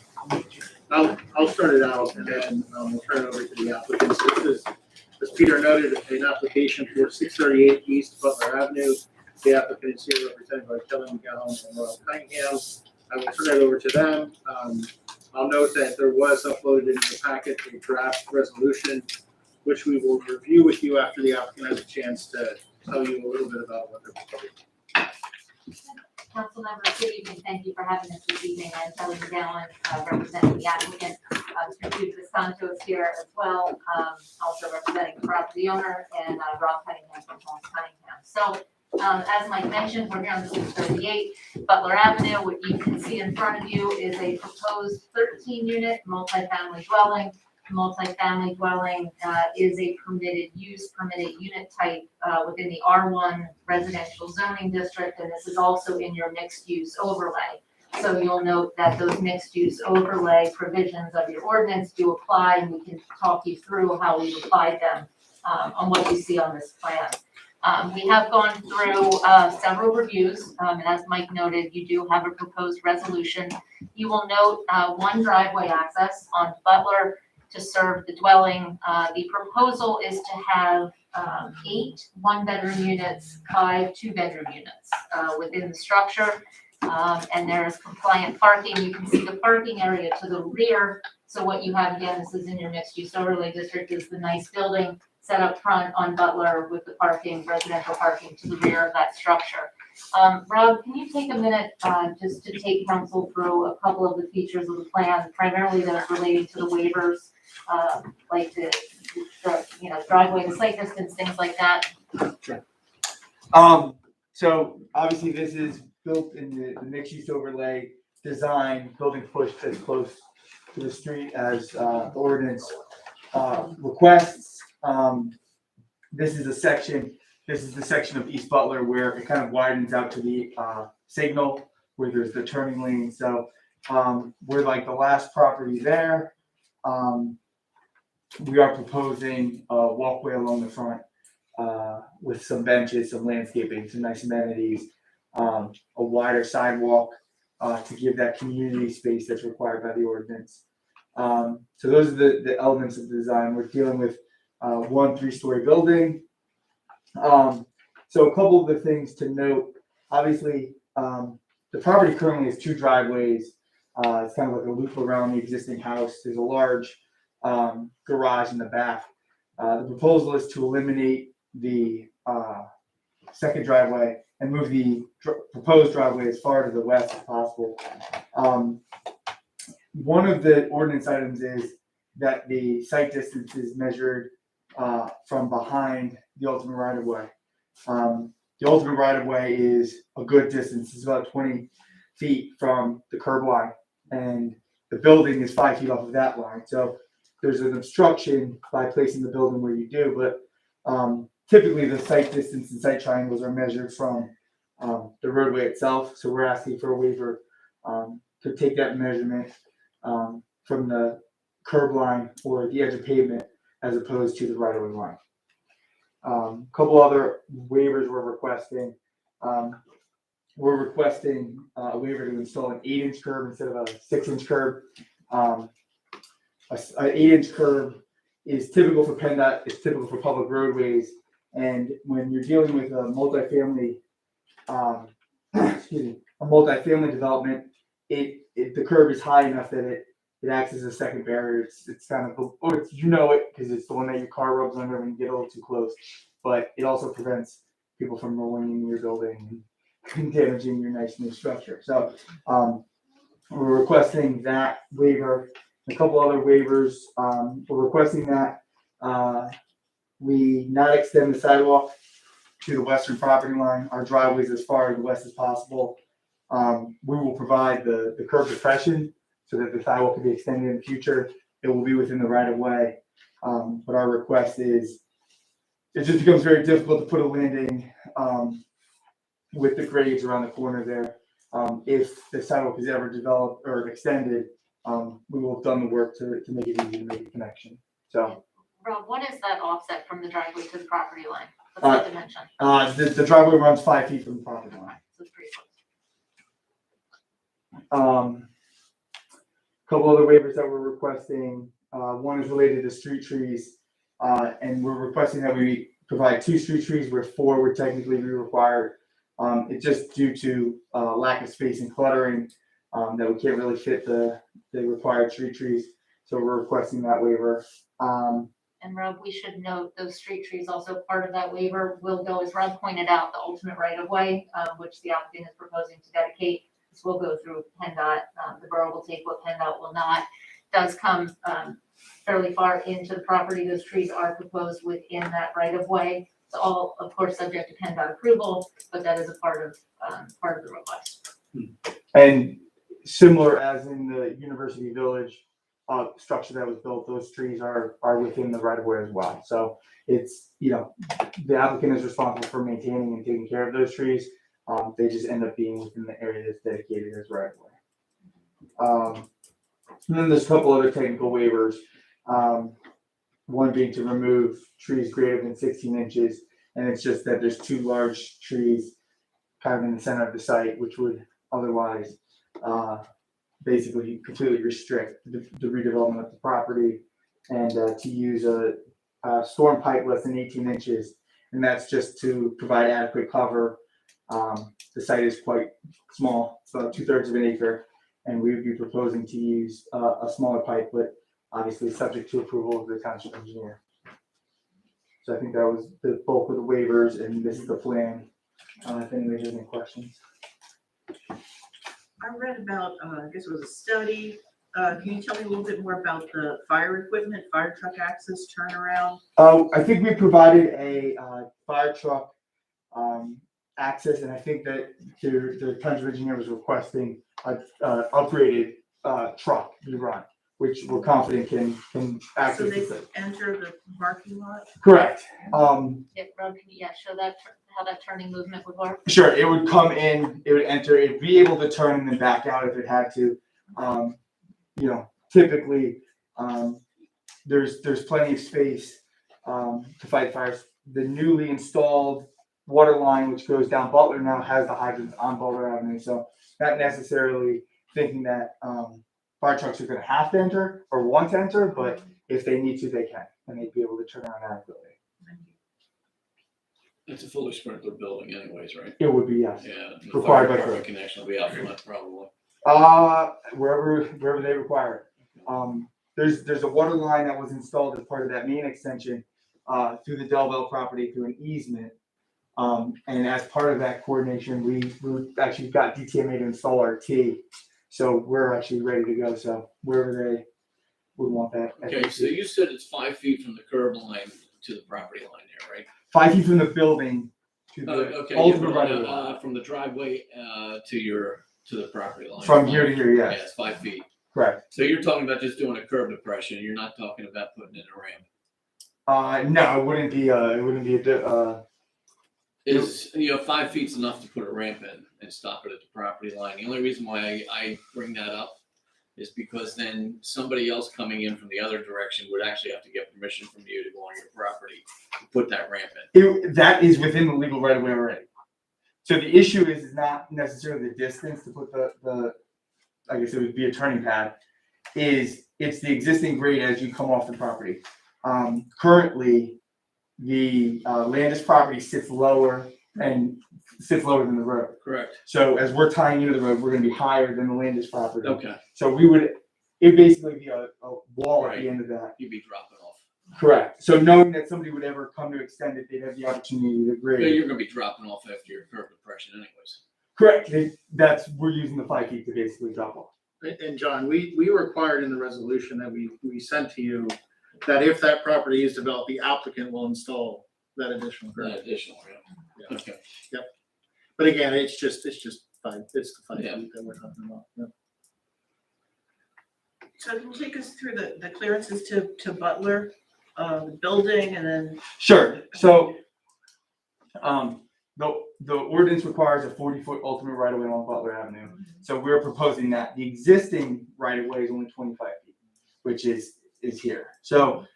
Speaker 6: I'll start it out and then we'll turn it over to the applicants. This is, as Peter noted, an application for 638 East Butler Avenue. The applicant is here represented by Kelly McGowan and Rob Cunningham. I will turn it over to them. I'll note that there was uploaded into the packet a draft resolution, which we will review with you after the applicant has a chance to tell you a little bit about what they're proposing.
Speaker 10: Council members, good evening. Thank you for having us this evening. I'm Kelly McGowan, representing the applicant. Mr. Jude Santos is here as well, also representing the property owner, and Rob Cunningham from Holmes Cunningham. So, as Mike mentioned, we're here on 638 Butler Avenue. What you can see in front of you is a proposed 13-unit multifamily dwelling. Multifamily dwelling is a permitted use, permitted unit type within the R1 residential zoning district, and this is also in your mixed use overlay. So you'll note that those mixed use overlay provisions of your ordinance do apply, and we can talk you through how we've applied them on what you see on this plan. We have gone through several reviews, and as Mike noted, you do have a proposed resolution. You will note one driveway access on Butler to serve the dwelling. The proposal is to have 8 one-bedroom units, 5 two-bedroom units within the structure. And there is compliant parking. You can see the parking area to the rear. So what you have, again, this is in your mixed-use overlay district, is the nice building set up front on Butler with the parking, residential parking to the rear of that structure. Rob, can you take a minute just to take council through a couple of the features of the plan, primarily that are related to the waivers, like the driveway, the site distance, things like that?
Speaker 11: Sure. So obviously this is built in the mixed use overlay design, building pushed as close to the street as the ordinance requests. This is the section of East Butler where it kind of widens out to the signal where there's the turning lane. So we're like the last property there. We are proposing a walkway along the front with some benches, some landscaping, some nice amenities, a wider sidewalk to give that community space that's required by the ordinance. So those are the elements of the design. We're dealing with 1 3-story building. So a couple of the things to note, obviously, the property currently has 2 driveways. It's kind of like a loop around the existing house. There's a large garage in the back. The proposal is to eliminate the second driveway and move the proposed driveway as far to the west as possible. One of the ordinance items is that the site distance is measured from behind the ultimate right of way. The ultimate right of way is a good distance. It's about 20 feet from the curb line, and the building is 5 feet off of that line. So there's an obstruction by placing the building where you do, but typically the site distance and site triangles are measured from the roadway itself. So we're asking for a waiver to take that measurement, from the curb line or the edge of pavement as opposed to the right of way line. Couple other waivers we're requesting. We're requesting a waiver to install an 8-inch curb instead of a 6-inch curb. An 8-inch curb is typical for PennDOT, it's typical for public roadways. And when you're dealing with a multifamily, a multifamily development, the curb is high enough that it acts as a second barrier. It's kind of, because it's the one that your car rubs under when you get a little too close. But it also prevents people from rolling into your building and damaging your nice new structure. So we're requesting that waiver. A couple other waivers. We're requesting that we not extend the sidewalk to the western property line. Our driveway is as far west as possible. We will provide the curb depression so that the sidewalk can be extended in the future. It will be within the right of way. But our request is, it just becomes very difficult to put a landing with the grades around the corner there. If the sidewalk is ever developed or extended, we will have done the work to make it easy to make a connection. So,
Speaker 10: Rob, what is that offset from the driveway to the property line? What's the dimension?
Speaker 11: the driveway runs 5 feet from the property line.
Speaker 10: So it's pretty close.
Speaker 11: Couple other waivers that we're requesting. One is related to street trees, and we're requesting that we provide 2 street trees where 4 would technically be required. It's just due to lack of space and cluttering that we can't really fit the required street trees. So we're requesting that waiver.
Speaker 10: And Rob, we should note those street trees, also part of that waiver will go, as Rob pointed out, the ultimate right of way, which the applicant is proposing to dedicate. This will go through PennDOT. The borough will take what PennDOT will not. Does come fairly far into the property. Those trees are proposed within that right of way. It's all, of course, subject to PennDOT approval, but that is a part of the request.
Speaker 11: And similar as in the University Village structure that was built, those trees are within the right of way as well. So it's, the applicant is responsible for maintaining and taking care of those trees. They just end up being within the area that's dedicated as right of way. And then there's a couple other technical waivers. One being to remove trees greater than 16 inches. And it's just that there's 2 large trees kind of in the center of the site, which would otherwise basically completely restrict the redevelopment of the property, and to use a storm pipe less than 18 inches. And that's just to provide adequate cover. The site is quite small, it's about 2/3 of an acre, and we would be proposing to use a smaller pipe, but obviously subject to approval of the township engineer. So I think that was the bulk of the waivers, and this is the plan. If anybody has any questions.
Speaker 4: I read about, I guess it was a study. Can you tell me a little bit more about the fire equipment, fire truck access turnaround?
Speaker 11: I think we provided a fire truck access, and I think that the township engineer was requesting a upgraded truck to be run, which we're confident can access
Speaker 4: So they
Speaker 11: the site.
Speaker 4: enter the parking lot?
Speaker 11: Correct.
Speaker 10: Yeah, Rob, can you show that, how that turning movement would work?
Speaker 11: Sure, it would come in, it would enter, it'd be able to turn and then back out if it had to. Typically, there's plenty of space to fight fires. The newly installed water line, which goes down Butler, now has the hydrants on Butler Avenue. So not necessarily thinking that fire trucks are going to have to enter or want to enter, but if they need to, they can, and they'd be able to turn around adequately.
Speaker 12: It's a fully sprinkler building anyways, right?
Speaker 11: It would be, yes.
Speaker 12: Yeah. The
Speaker 11: Required by
Speaker 12: fire department
Speaker 11: code.
Speaker 12: connection will be out front probably.
Speaker 11: Wherever they require it. There's a water line that was installed as part of that main extension through the Delville property through an easement. And as part of that coordination, we actually got DTMA to install our T. So we're actually ready to go. So wherever they would want that.
Speaker 12: Okay, so you said it's 5 feet from the curb line to the property line there, right?
Speaker 11: 5 feet from the building to the
Speaker 12: Okay,
Speaker 11: ultimate
Speaker 12: yeah,
Speaker 11: right of way.
Speaker 12: from the driveway to the properry line.
Speaker 11: From here to here,
Speaker 12: Yeah,
Speaker 11: yes.
Speaker 12: it's 5 feet.
Speaker 11: Correct.
Speaker 12: So you're talking about just doing a curb depression. You're not talking about putting in a ramp.
Speaker 11: No, it wouldn't be
Speaker 12: is, 5 feet's enough to put a ramp in and stop it at the property line. The only reason why I bring that up is because then somebody else coming in from the other direction would actually have to get permission from you to go on your property to put that ramp in.
Speaker 11: That is within the legal right of way already. So the issue is not necessarily the distance to put the I guess it would be a turning pad, it's the existing grade as you come off the property. Currently, the Landis property sits lower than the road.
Speaker 12: Correct.
Speaker 11: So as we're tying into the road, we're gonna be higher than the Landis property.
Speaker 12: Okay,
Speaker 11: So it'd basically be a wall at
Speaker 12: Right.
Speaker 11: the end of that.
Speaker 12: you'd be dropping off.
Speaker 11: Correct. So knowing that somebody would ever come to extend it, they'd have the opportunity to
Speaker 12: Yeah,
Speaker 11: grade.
Speaker 12: you're gonna be dropping off after your curb depression anyways.
Speaker 11: Correct. We're using the 5 feet to basically drop off.
Speaker 6: And John, we required in the resolution that we sent to you that if that property is developed, the applicant will install that additional
Speaker 12: That
Speaker 6: curb.
Speaker 12: additional ramp.
Speaker 6: Yeah.
Speaker 12: Okay.
Speaker 6: But again, it's the 5
Speaker 12: Yeah.
Speaker 6: feet that we're talking about. Yeah.
Speaker 4: So can you take us through the clearances to Butler, the building and then?
Speaker 11: Sure. So, the ordinance requires a 40-foot ultimate right of way on Butler Avenue. So we're proposing that. The existing right of way is only 25 feet, which is here. So,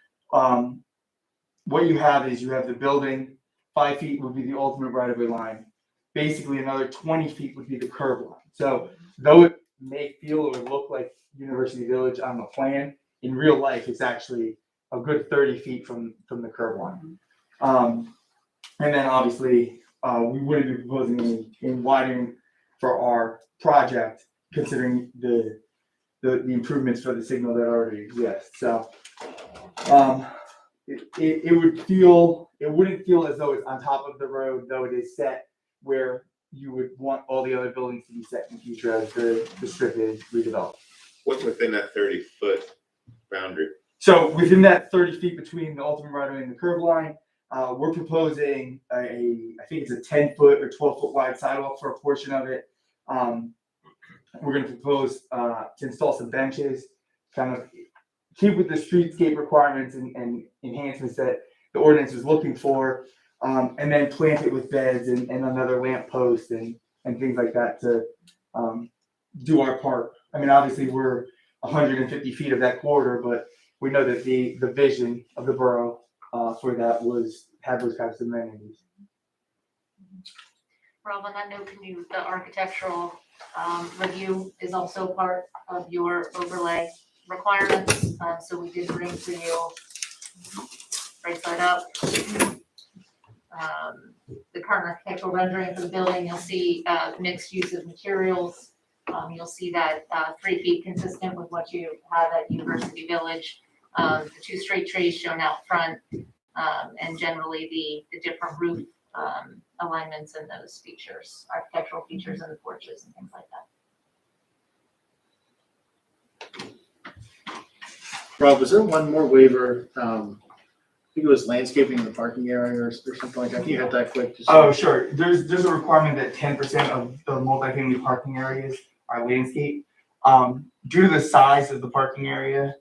Speaker 11: what you have is the building, 5 feet would be the ultimate right of way line. Basically, another 20 feet would be the curb line. So though it may feel or look like University Village on the plan, in real life, it's actually a good 30 feet from the curb line. And then obviously, we wouldn't be proposing any widening for our project, considering the improvements for the signal that already exists. So, it wouldn't feel as though it's on top of the road, though it is set where you would want all the other buildings to be set in the future as the strip is redeveloped.
Speaker 13: What's within that 30-foot boundary?
Speaker 11: So within that 30 feet between the ultimate right of way and the curb line, we're proposing I think it's a 10-foot or 12-foot wide sidewalk for a portion of it. We're going to propose to install some benches, kind of keep with the streetscape requirements and enhancements that the ordinance is looking for, and then plant it with beds and another lamp post and things like that to do our part. I mean, obviously we're 150 feet of that corridor, but we know that the vision of the borough for that had those types of amenities.
Speaker 10: Rob, on that note, the architectural review is also part of your overlay requirements, so we did bring to you right side up. The current architectural rendering for the building, you'll see mixed use of materials. You'll see that 3 feet consistent with what you have at University Village. The 2 straight trays shown out front, and generally the different roof alignments and those features, architectural features in the porches and things like that.
Speaker 6: Rob, was there one more waiver? I think it was landscaping in the parking area or something like that. Can you hit that quick?
Speaker 11: Oh, sure. There's a requirement that 10% of the multifamily parking areas are landscape. Due to the size of the parking area,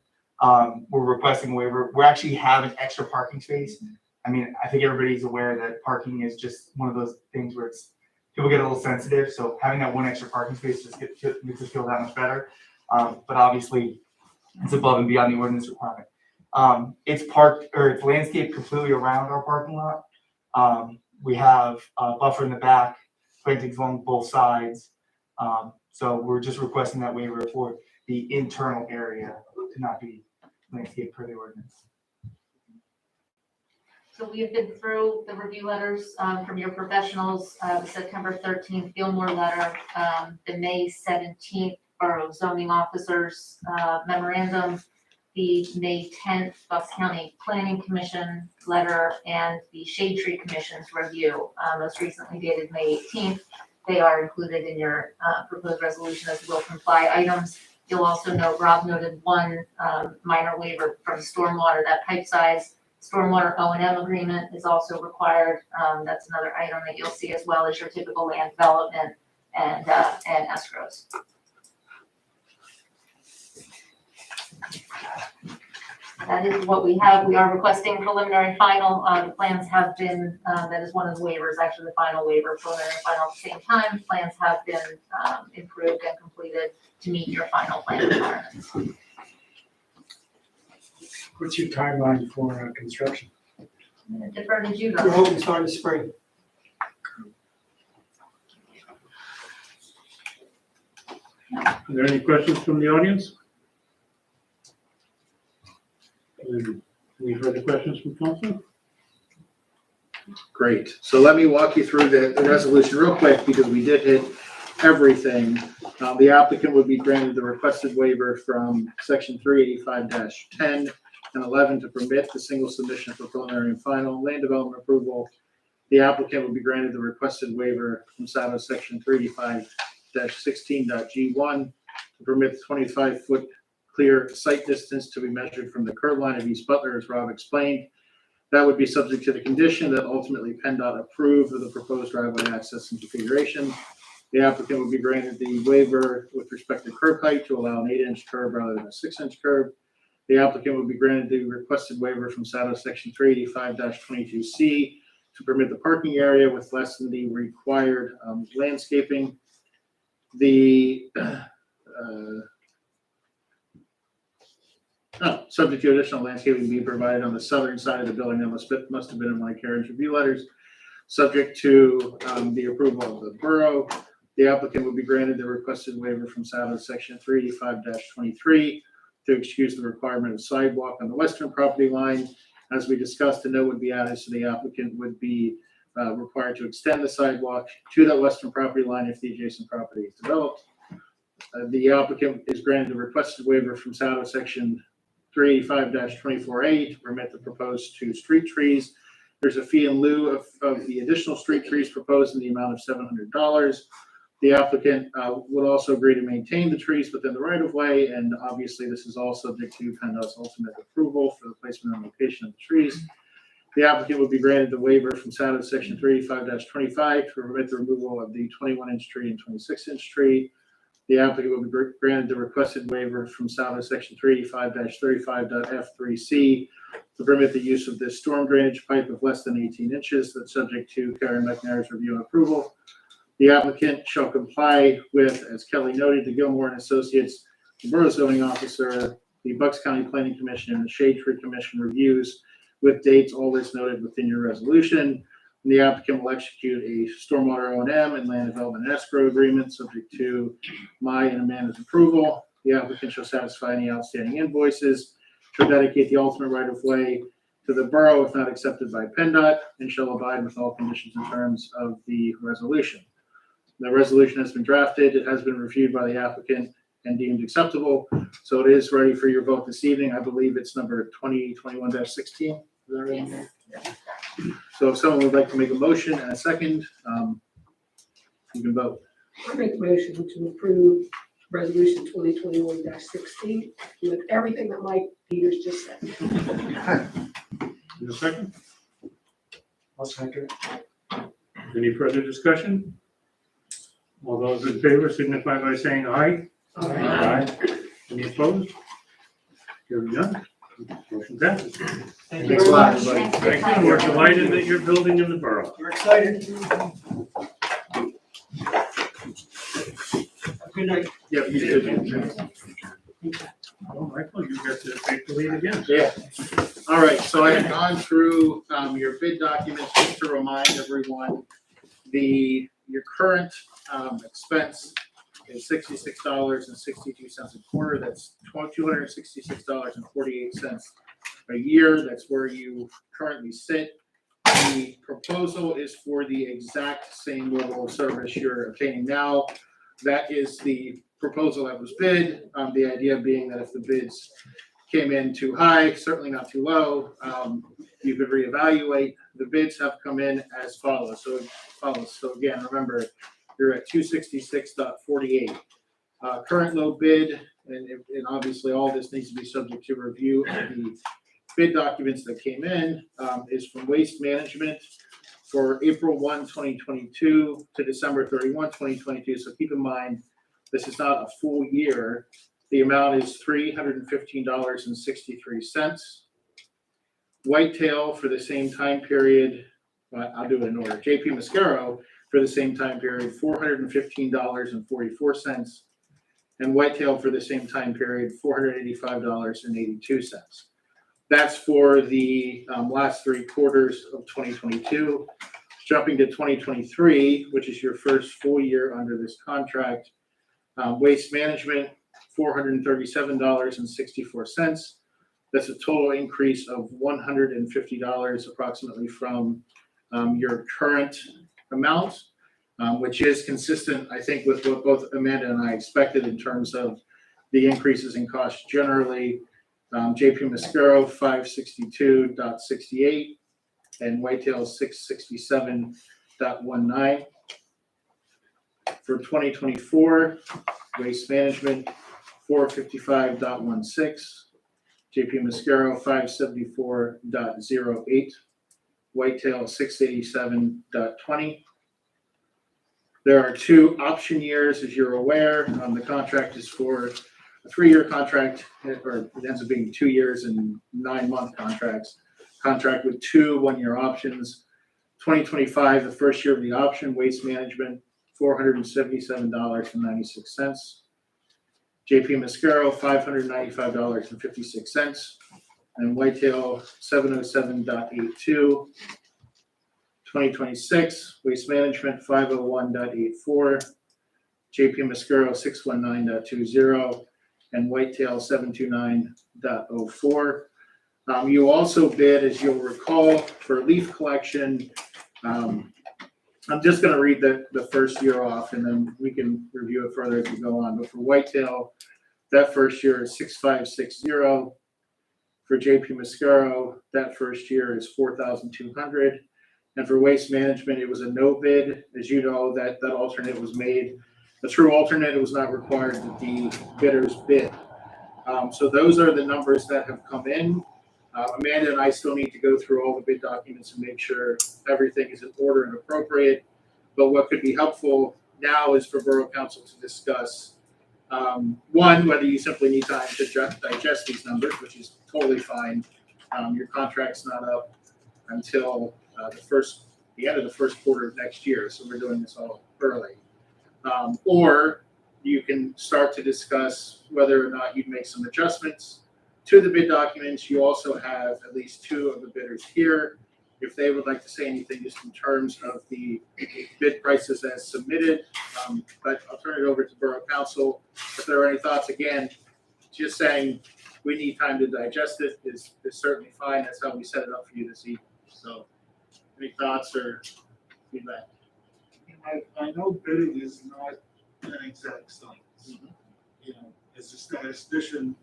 Speaker 11: we're requesting a waiver. We actually have an extra parking space. I mean, I think everybody's aware that parking is just one of those things where people get a little sensitive. So having that one extra parking space just makes us feel that much better. But obviously, it's above and beyond the ordinance requirement. It's landscaped completely around our parking lot. We have a buffer in the back, plantings along both sides. So we're just requesting that waiver for the internal area to not be landscaped per the ordinance.
Speaker 10: So we have been through the review letters from your professionals, the September 13th Gilmore letter, the May 17th Borough Zoning Officers Memorandum, the May 10th Bucks County Planning Commission letter, and the Shade Tree Commission's review, most recently dated May 18th. They are included in your proposed resolution as will comply items. You'll also note, Rob noted one minor waiver from stormwater, that pipe size. Stormwater O&M agreement is also required. That's another item that you'll see, as well as your typical land development and escrows. That is what we have. We are requesting preliminary final. The plans have been, that is one of the waivers, actually the final waiver, preliminary and final at the same time. Plans have been improved and completed to meet your final plan requirements.
Speaker 14: What's your timeline for construction?
Speaker 10: I'm gonna defer to you,
Speaker 14: We're hoping to start in the spring.
Speaker 1: Are there any questions from the audience? Any further questions from council?
Speaker 6: Great. So let me walk you through the resolution real quick because we did hit everything. The applicant would be granted the requested waiver from section 385-10 and 11 to permit the single submission for preliminary and final land development approval. The applicant would be granted the requested waiver from SADO section 385-16.G1 to permit the 25-foot clear site distance to be measured from the curb line of East Butler, as Rob explained. That would be subject to the condition that ultimately PennDOT approve of the proposed driveway access and configuration. The applicant would be granted the waiver with respect to curb height to allow an 8-inch curb rather than a 6-inch curb. The applicant would be granted the requested waiver from SADO section 385-22C to permit the parking area with less than the required landscaping. Subject to additional landscaping being provided on the southern side of the building that must have been in my carriage review letters. Subject to the approval of the borough, the applicant would be granted the requested waiver from SADO section 385-23 to excuse the requirement of sidewalk on the western property line. As we discussed, a note would be added, so the applicant would be required to extend the sidewalk to that western property line if the adjacent property is developed. The applicant is granted the requested waiver from SADO section 385-24A to permit the proposed 2 street trees. There's a fee in lieu of the additional street trees proposed in the amount of $700. The applicant would also agree to maintain the trees within the right of way, and obviously this is all subject to PennDOT's ultimate approval for the placement and location of the trees. The applicant would be granted the waiver from SADO section 385-25 to permit the removal of the 21-inch tree and 26-inch tree. The applicant will be granted the requested waiver from SADO section 385-35.F3C to permit the use of this storm drainage pipe of less than 18 inches that's subject to Karen McNair's review and approval. The applicant shall comply with, as Kelly noted, the Gilmore and Associates, the Borough Zoning Officer, the Bucks County Planning Commission, and the Shade Tree Commission reviews with dates, all this noted within your resolution. And the applicant will execute a stormwater O&M and land development escrow agreement subject to my and Amanda's approval. The applicant shall satisfy any outstanding invoices, shall dedicate the ultimate right of way to the borough if not accepted by PennDOT, and shall abide with all conditions and terms of the resolution. The resolution has been drafted. It has been reviewed by the applicant and deemed acceptable. So it is ready for your vote this evening. I believe it's number 2021-16. Is that right?
Speaker 10: Yes.
Speaker 6: So if someone would like to make a motion and a second, you can vote.
Speaker 15: I make a motion to approve resolution 2021-16 with everything that Mike Peters just said.
Speaker 1: Is there a second?
Speaker 14: I'll second.
Speaker 1: Any further discussion? All those in favor signify by saying aye. Aye. Any opposed? Hearing none. Motion passes.
Speaker 14: Thank
Speaker 6: Thanks a lot, everybody.
Speaker 10: Thanks for your
Speaker 1: Thank you.
Speaker 10: time.
Speaker 1: We're delighted that you're building in the borough.
Speaker 14: We're excited. Good night.
Speaker 6: Yep, you did.
Speaker 1: Oh, Michael, you get to take the lead again.
Speaker 6: Yeah. All right, so I have gone through your bid documents just to remind everyone, your current expense is $66.62 a quarter. That's $266.48 a year. That's where you currently sit. The proposal is for the exact same level of service you're obtaining now. That is the proposal that was bid. The idea being that if the bids came in too high, certainly not too low, you could reevaluate. The bids have come in as follows. So again, remember, you're at $266.48. Current low bid, and obviously all this needs to be subject to review of the bid documents that came in, is from Waste Management for April 1, 2022 to December 31, 2022. So keep in mind, this is not a full year. The amount is $315.63. Whitetail for the same time period, I'll do it in order. JP Mascaro for the same time period, $415.44. And whitetail for the same time period, $485.82. That's for the last 3 quarters of 2022. Jumping to 2023, which is your first full year under this contract. Waste management, $437.64. That's a total increase of $150 approximately from your current amount, which is consistent, I think, with what both Amanda and I expected in terms of the increases in cost generally. JP Mascaro, $562.68, and whitetail, $667.19. For 2024, waste management, $455.16. JP Mascaro, $574.08. Whitetail, $687.20. There are 2 option years, as you're aware. The contract is for a 3-year contract, or it ends up being 2 years and 9-month contracts. Contract with 2 1-year options. 2025, the first year of the option, waste management, $477.96. JP Mascaro, $595.56. And whitetail, $707.82. 2026, waste management, $501.84. JP Mascaro, $619.20. And whitetail, $729.04. You also bid, as you'll recall, for leaf collection. I'm just going to read the first year off, and then we can review it further as we go on. But for whitetail, that first year is $6,560. For JP Mascaro, that first year is $4,200. And for waste management, it was a no bid. As you know, that alternate was made a true alternate. It was not required that the bidders bid. So those are the numbers that have come in. Amanda and I still need to go through all the bid documents and make sure everything is in order and appropriate. But what could be helpful now is for Borough Council to discuss, one, whether you simply need time to digest these numbers, which is totally fine. Your contract's not up until the end of the first quarter of next year, so we're doing this all early. Or you can start to discuss whether or not you'd make some adjustments to the bid documents. You also have at least 2 of the bidders here. If they would like to say anything just in terms of the bid prices as submitted, but I'll turn it over to Borough Council. If there are any thoughts, again, just saying we need time to digest it is certainly fine. That's how we set it up for you this evening. So any thoughts or feedback?
Speaker 8: I know bidding is not an exact science. You know, as a statistician,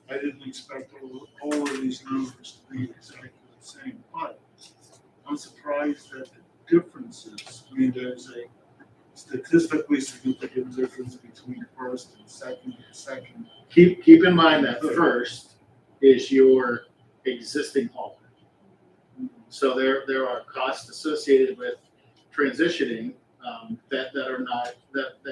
Speaker 8: I didn't expect all of these numbers to be exactly the same, but I'm surprised at the differences. I mean, there's a statistically significant difference between first and second.
Speaker 6: Keep in mind that first is your existing hauler. So there are costs associated with transitioning that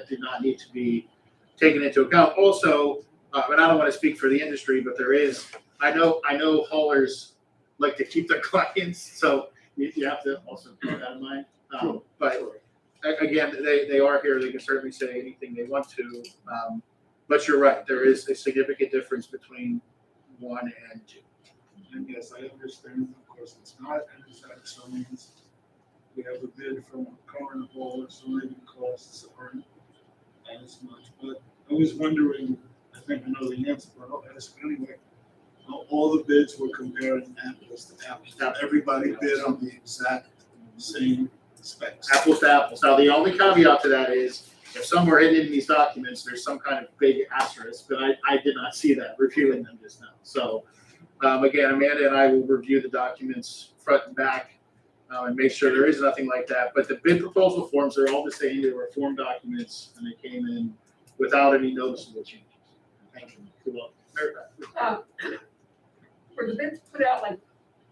Speaker 6: do not need to be taken into account. Also, and I don't want to speak for the industry, but there is, I know haulers like to keep their clients, so you have to also keep that in mind. But again, they are here, they can certainly say anything they want to. But you're right, there is a significant difference between 1 and 2.
Speaker 8: And yes, I understand, of course, it's not an exact science. We have a bid from a current hauler, so maybe costs aren't as much. But I was wondering, I think I know the answer, but I'll ask anyway. All the bids were comparing apples to apples. Now, everybody bid on the exact same specs.
Speaker 6: Apples to apples. Now, the only caveat to that is if somewhere hidden in these documents, there's some kind of big asterisk, but I did not see that reviewing them just now. So again, Amanda and I will review the documents front and back and make sure there is nothing like that. But the bid proposal forms are all the same. They were form documents and they came in without any noticeable changes. Thank you. You're welcome.
Speaker 15: Were the bids put out like,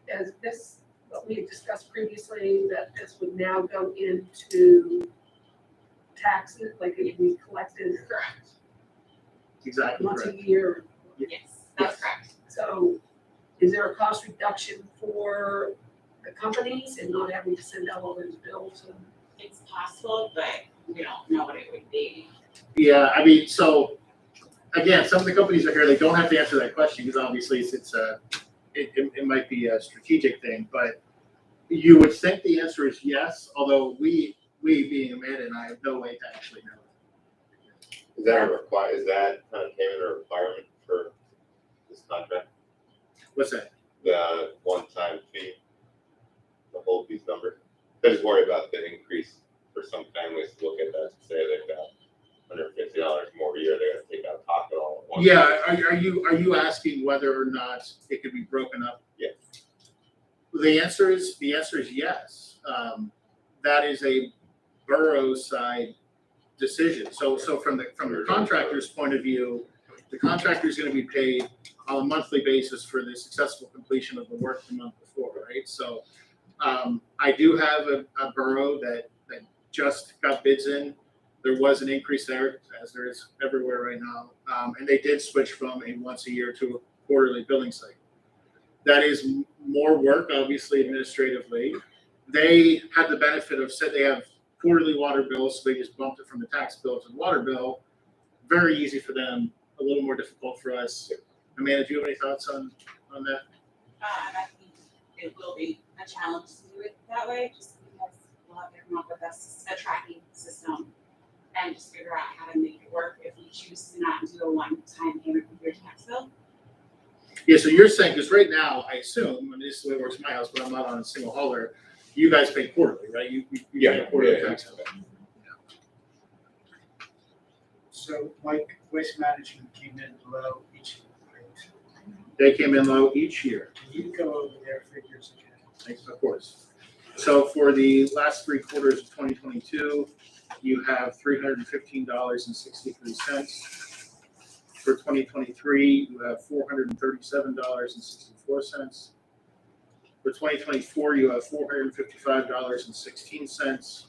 Speaker 15: as this, what we had discussed previously, that this would now go into taxes, like it would be collected?
Speaker 6: Exactly
Speaker 15: once
Speaker 6: correct.
Speaker 15: a year.
Speaker 3: Yes, that's correct.
Speaker 15: So is there a cost reduction for the companies and not having to send out all those bills? And
Speaker 3: It's possible, but we don't know what it would be.
Speaker 6: Yeah, I mean, so, again, some of the companies are here, they don't have to answer that question, because obviously it might be a strategic thing, but you would think the answer is yes, although we being Amanda and I have no way to actually know.
Speaker 13: Is that kind of payment a requirement for this contract?
Speaker 6: What's that?
Speaker 13: The one-time fee to hold these numbers? I just worry about the increase for some families to look at that and say they've got $150 more a year, they're gonna take out pocket all at once.
Speaker 6: Yeah, are you asking whether or not it could be broken up?
Speaker 13: Yeah.
Speaker 6: The answer is yes. That is a borough side decision. So from the contractor's point of view, the contractor is going to be paid on a monthly basis for the successful completion of the work the month before, right? So I do have a borough that just got bids in. There was an increase there, as there is everywhere right now, and they did switch from a once a year to a quarterly billing cycle. That is more work, obviously, administratively. They had the benefit of, said they have quarterly water bills, so they just bumped it from the tax bill to the water bill. Very easy for them, a little more difficult for us. Amanda, do you have any thoughts on that?
Speaker 3: I think it will be a challenge to do it that way, just because we'll have to come up with a tracking system and just figure out how to make it work if you choose to not do a one-time payment with your tax bill.
Speaker 6: Yeah, so you're saying, because right now, I assume, and this is the way it works in my house, but I'm not on a single hauler, you guys pay quarterly, right? You pay a quarterly tax bill.
Speaker 14: So Mike, Waste Management came in below each year.
Speaker 6: They came in low each year.
Speaker 14: Can you go over their figures again?
Speaker 6: Of course. So for the last 3 quarters of 2022, you have $315.63. For 2023, you have $437.64. For 2024, you have $455.16.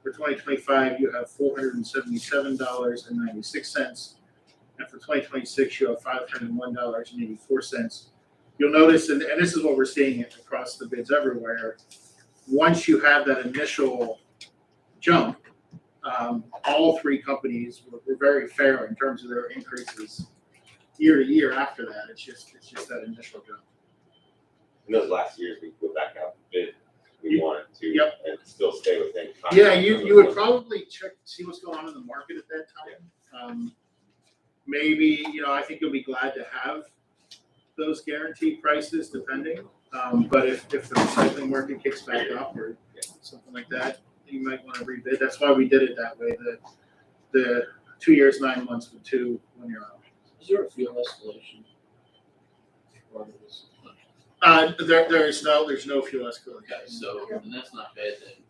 Speaker 6: For 2025, you have $477.96. And for 2026, you have $501.84. You'll notice, and this is what we're seeing across the bids everywhere, once you have that initial jump, all 3 companies were very fair in terms of their increases year to year after that. It's just that initial jump.
Speaker 13: In those last years, we go back out and bid, we wanted to,
Speaker 6: Yep.
Speaker 13: and still stay within.
Speaker 6: Yeah, you would probably check, see what's going on in the market at that time. Maybe, I think you'll be glad to have those guaranteed prices depending. But if the recycling market kicks back up or something like that, you might want to rebid. That's why we did it that way. The 2 years, 9 months with 2 1-year options.
Speaker 12: Is there a fuel escalation?
Speaker 6: There's no fuel escalation.
Speaker 12: Okay, so, and that's not bad then,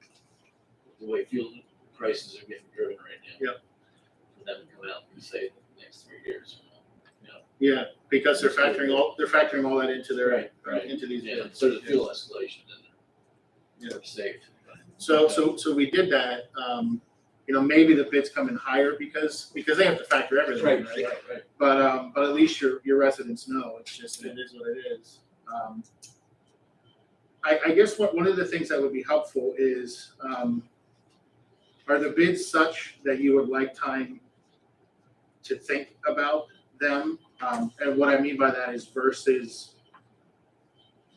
Speaker 12: the way fuel prices are getting driven right now.
Speaker 6: Yep.
Speaker 12: For them to come out and say the next 3 years.
Speaker 6: Yeah, because they're factoring all that into their
Speaker 12: Right.
Speaker 6: into these.
Speaker 12: Yeah,
Speaker 6: bids.
Speaker 12: so the fuel escalation in there.
Speaker 6: Yeah.
Speaker 12: Safe.
Speaker 6: So we did that. Maybe the bids come in higher because they have to factor everything, right?
Speaker 12: Right.
Speaker 6: But at least your residents know. It is what it is. I guess one of the things that would be helpful is, are the bids such that you would like time to think about them? And what I mean by that is versus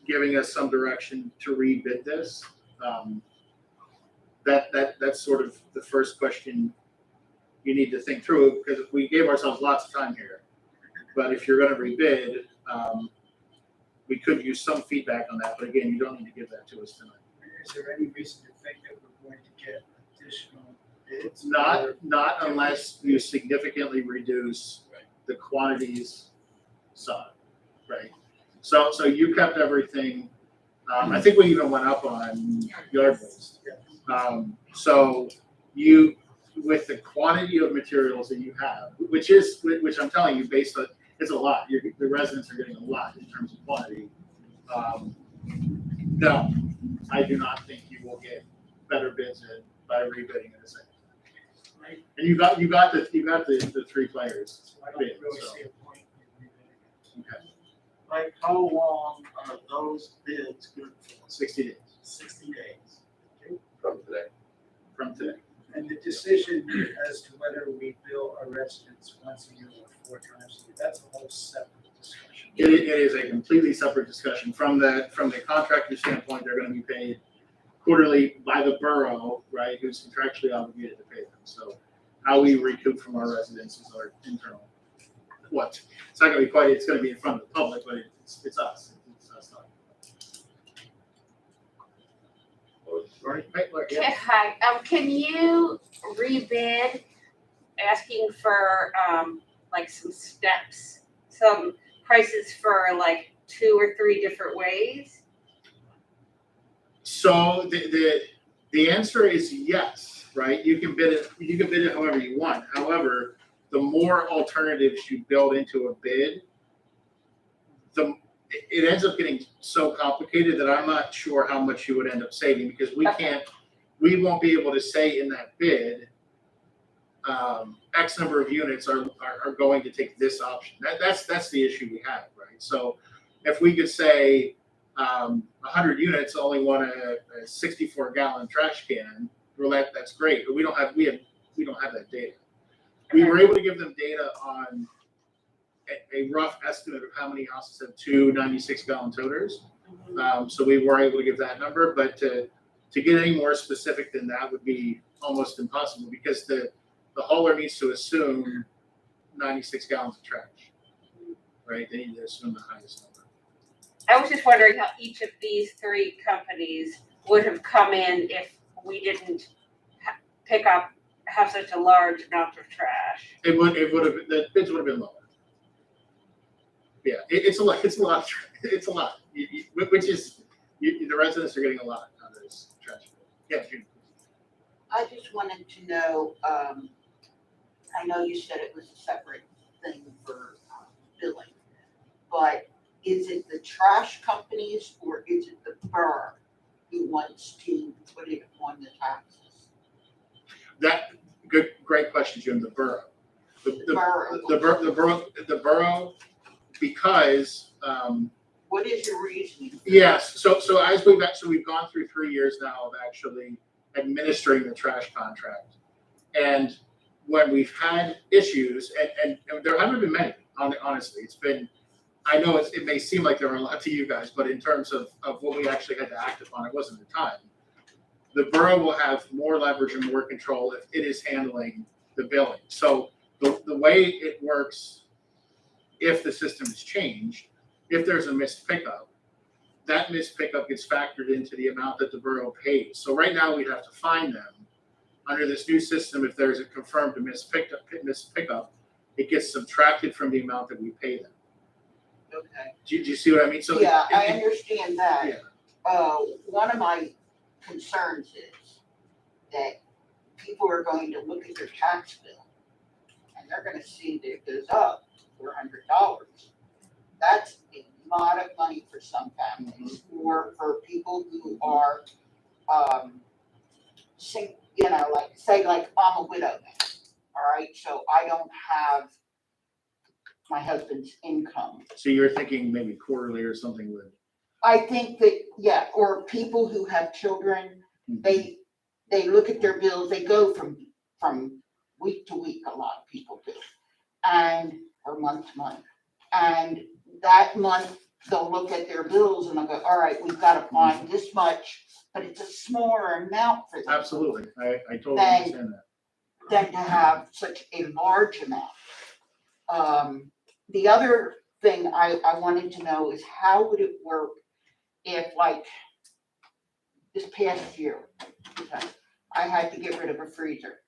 Speaker 6: giving us some direction to rebid this. That's sort of the first question you need to think through, because we gave ourselves lots of time here. But if you're going to rebid, we could use some feedback on that. But again, you don't need to give that to us tonight.
Speaker 14: Is there any reason to think that we're going to get additional bids?
Speaker 6: Not unless you significantly reduce the quantities side, right? So you kept everything. I think we even went up on yard waste. So you, with the quantity of materials that you have, which I'm telling you, based on, it's a lot. The residents are getting a lot in terms of quantity. No, I do not think you will get better bids by rebidding in a second. And you got the three players.
Speaker 14: So I don't really
Speaker 6: So,
Speaker 14: see a point in rebidding.
Speaker 6: okay,
Speaker 14: Like, how long are those bids good for?
Speaker 6: 60 days
Speaker 14: 60 days.
Speaker 13: From today.
Speaker 6: from today.
Speaker 14: And the decision as to whether we bill our residents once a year or 4 times a year, that's a whole separate discussion.
Speaker 6: It is a completely separate discussion. From the contractor standpoint, they're gonna be paid quarterly by the borough, right, who's contractually obligated to pay them. So how we recoup from our residents is our internal. It's not gonna be quite, it's gonna be in front of the public, but it's us. It's us not. Right, Laura, yeah.
Speaker 5: Hi, can you rebid asking for, like some steps, some prices for like 2 or 3 different ways?
Speaker 6: So the answer is yes, right? You can bid it however you want. However, the more alternatives you build into a bid, it ends up getting so complicated that I'm not sure how much you would end up saving, because we won't be able to say in that bid, X number of units are going to take this option. That's the issue we have, right? So if we could say 100 units only want a 64-gallon trash can, well, that's great, but we don't have that data. We were able to give them data on a rough estimate of how many houses have 2 96-gallon toters. So we were able to give that number, but to get any more specific than that would be almost impossible, because the hauler needs to assume 96 gallons of trash, right? They need to assume the highest number.
Speaker 5: I was just wondering how each of these 3 companies would have come in if we didn't have such a large amount of trash.
Speaker 6: It would have, the bids would have been lower. Yeah, it's a lot. Which is, the residents are getting a lot out of this trash. Yeah, June.
Speaker 5: I just wanted to know, I know you said it was a separate thing for billing, but is it the trash companies or is it the borough who wants to put it on the taxes?
Speaker 6: Great question, Jim. The borough.
Speaker 5: Borough.
Speaker 6: The borough, because
Speaker 5: What is your reasoning?
Speaker 6: yes. So we've gone through 3 years now of actually administering the trash contract, and when we've had issues, and there haven't been many, honestly, it's been, I know it may seem like there are a lot to you guys, but in terms of what we actually had to act upon, it wasn't the time. The borough will have more leverage and more control if it is handling the billing. So the way it works, if the system is changed, if there's a missed pickup, that missed pickup gets factored into the amount that the borough pays. So right now we'd have to fine them. Under this new system, if there's a confirmed missed pickup, it gets subtracted from the amount that we pay them.
Speaker 5: Okay.
Speaker 6: Do you see what I mean? So
Speaker 5: Yeah, I understand that.
Speaker 6: Yeah.
Speaker 5: One of my concerns is that people are going to look at their tax bill and they're gonna see that it goes up $400. That's a lot of money for some families, or for people who are, like, say, like, I'm a widow now, all right? So I don't have my husband's income.
Speaker 6: So you're thinking maybe quarterly or something would.
Speaker 5: I think that, yeah, or people who have children, they look at their bills, they go from week to week, a lot of people do, or month to month. And that month, they'll look at their bills and they'll go, all right, we've got to find this much, but it's a smaller amount for them.
Speaker 6: Absolutely, I totally understand that.
Speaker 5: Than to have such a large amount. The other thing I wanted to know is how would it work if, like, this past year, okay, I had to get rid of a freezer.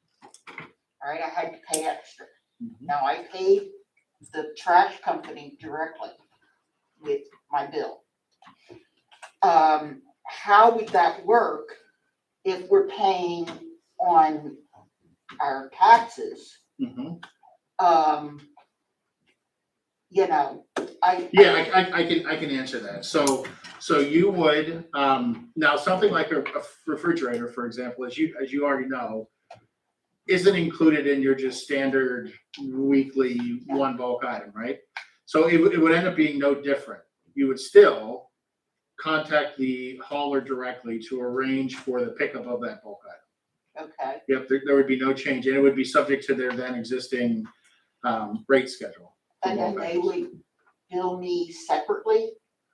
Speaker 5: All right, I had to pay extra. Now, I paid the trash company directly with my bill. How would that work if we're paying on our taxes? I
Speaker 6: can answer that. So you would, now something like a refrigerator, for example, as you already know, isn't included in your just standard weekly one bulk item, right? So it would end up being no different. You would still contact the hauler directly to arrange for the pickup of that bulk item.
Speaker 5: Okay,
Speaker 6: Yep, there would be no change, and it would be subject to their then existing rate schedule. for
Speaker 5: and then
Speaker 6: bulk
Speaker 5: they
Speaker 6: items.
Speaker 5: would bill me separately?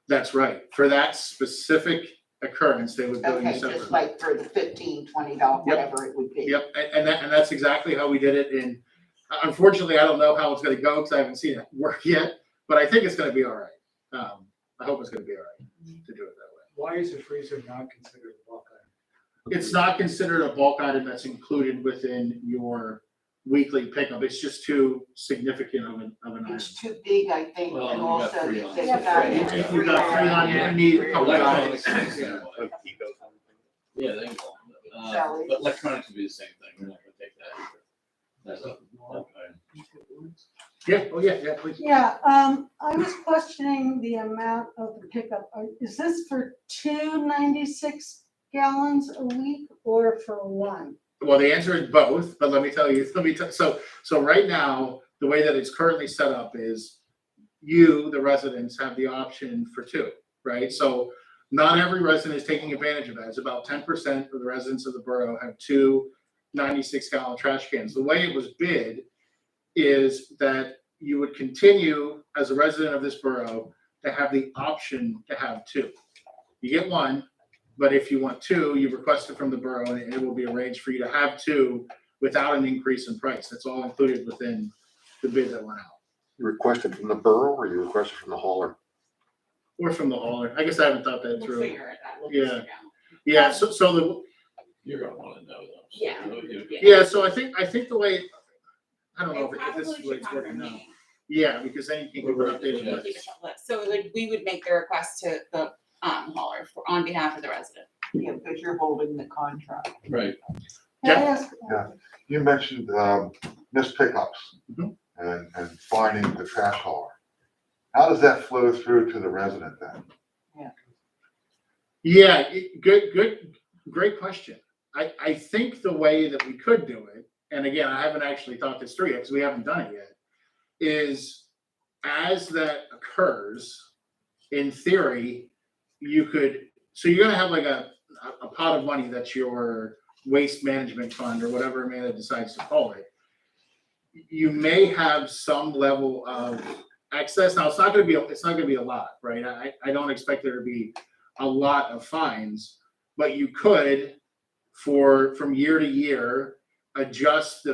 Speaker 6: That's right. For that specific occurrence, they would bill you
Speaker 5: Okay,
Speaker 6: separately.
Speaker 5: just like for the $15, $20, whatever it would be.
Speaker 6: Yep, and that's exactly how we did it in, unfortunately, I don't know how it's gonna go, because I haven't seen it work yet, but I think it's gonna be all right. I hope it's gonna be all right to do it that way.
Speaker 14: Why is a freezer not considered a bulk item?
Speaker 6: It's not considered a bulk item that's included within your weekly pickup. It's just too significant of an item.
Speaker 5: It's too big, I think,
Speaker 12: Well,
Speaker 5: and
Speaker 12: you got
Speaker 5: also
Speaker 12: three on
Speaker 5: they
Speaker 12: it.
Speaker 5: got.
Speaker 6: If you've got three on, you need a couple
Speaker 12: Electronics,
Speaker 6: guys.
Speaker 12: yeah, yeah, they will.
Speaker 5: Sorry.
Speaker 12: But electronics would be the same thing, we're not gonna take that either. That's a,
Speaker 6: Yeah, oh yeah, please.
Speaker 7: Yeah, I was questioning the amount of the pickup. Is this for 296 gallons a week or for one?
Speaker 6: Well, the answer is both, but let me tell you, so right now, the way that it's currently set up is you, the residents, have the option for two, right? So not every resident is taking advantage of that. It's about 10% of the residents of the borough have two 96-gallon trash cans. The way it was bid is that you would continue as a resident of this borough to have the option to have two. You get one, but if you want two, you request it from the borough and it will be arranged for you to have two without an increase in price. That's all included within the bid that went out.
Speaker 16: You requested from the borough or you requested from the hauler?
Speaker 6: Or from the hauler. I guess I haven't thought that
Speaker 3: We'll
Speaker 6: through.
Speaker 3: figure it out. We'll
Speaker 6: Yeah.
Speaker 3: figure it out.
Speaker 6: Yeah, so
Speaker 12: you're gonna wanna know though. so
Speaker 3: Yeah.
Speaker 6: yeah, so I think the way, I don't know
Speaker 3: It
Speaker 6: if this is
Speaker 3: probably
Speaker 6: the way
Speaker 3: should
Speaker 6: it's
Speaker 3: come
Speaker 6: working
Speaker 3: from
Speaker 6: now.
Speaker 3: me.
Speaker 6: Yeah, because then you can give an updated
Speaker 3: We would
Speaker 6: list.
Speaker 3: keep a list. So we would make the request to the hauler on behalf of the resident.
Speaker 5: Yeah, because you're holding the contract.
Speaker 12: Right.
Speaker 7: Can I
Speaker 6: Yeah.
Speaker 7: ask-
Speaker 16: You mentioned missed pickups
Speaker 6: Mhm.
Speaker 16: and finding the trash hauler. How does that flow through to the resident then?
Speaker 6: Yeah, great question. I think the way that we could do it, and again, I haven't actually thought this through yet because we haven't done it yet, is as that occurs, in theory, you could, so you're gonna have like a pot of money that's your waste management fund or whatever Amanda decides to call it. You may have some level of excess. Now, it's not gonna be a lot, right? I don't expect there to be a lot of fines, but you could, from year to year, adjust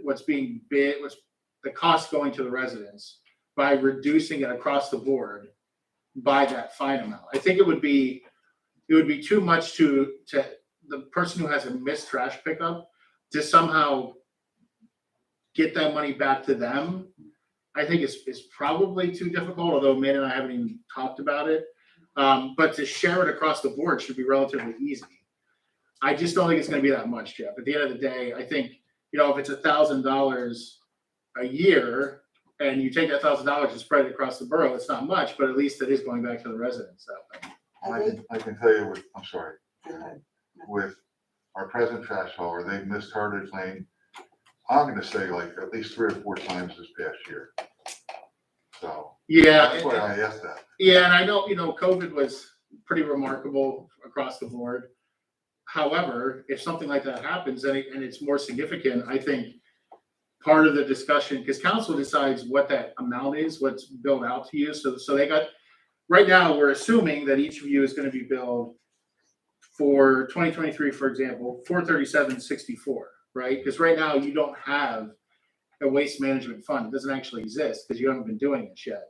Speaker 6: what's being bid, what's the cost going to the residents by reducing it across the board by that fine amount. I think it would be too much to the person who has a missed trash pickup to somehow get that money back to them. I think it's probably too difficult, although Amanda and I haven't even talked about it. But to share it across the board should be relatively easy. I just don't think it's gonna be that much, Jeff. At the end of the day, I think, if it's $1,000 a year and you take that $1,000 and spread it across the borough, it's not much, but at least it is going back to the residents that way.
Speaker 16: I can tell you I'm sorry,
Speaker 5: Go ahead.
Speaker 16: with our present trash hauler, they've missed Heritage Lane, I'm gonna say like at least 3 or 4 times this past year. So
Speaker 6: Yeah.
Speaker 16: that's why I asked that.
Speaker 6: Yeah, and I know, COVID was pretty remarkable across the board. However, if something like that happens and it's more significant, I think part of the discussion, because council decides what that amount is, what's billed out to you. So they got, right now, we're assuming that each of you is going to be billed for 2023, for example, $437.64, right? Because right now you don't have a waste management fund. It doesn't actually exist because you haven't been doing it yet.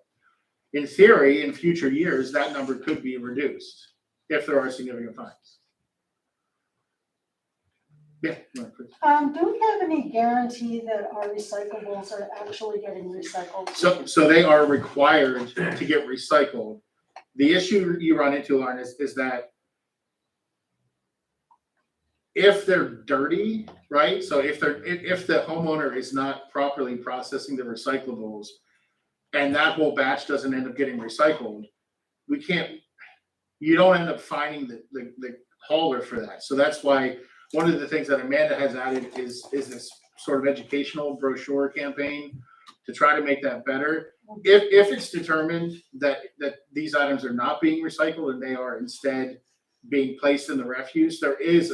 Speaker 6: In theory, in future years, that number could be reduced if there are significant fines. Yeah. No, please.
Speaker 7: Do we have any guarantee that our recyclables are actually getting recycled?
Speaker 6: So they are required to get recycled. The issue you run into, Lauren, is that if they're dirty, right? So if the homeowner is not properly processing the recyclables and that whole batch doesn't end up getting recycled, you don't end up finding the hauler for that. So that's why one of the things that Amanda has added is this sort of educational brochure campaign to try to make that better. If it's determined that these items are not being recycled and they are instead being placed in the refuse, there is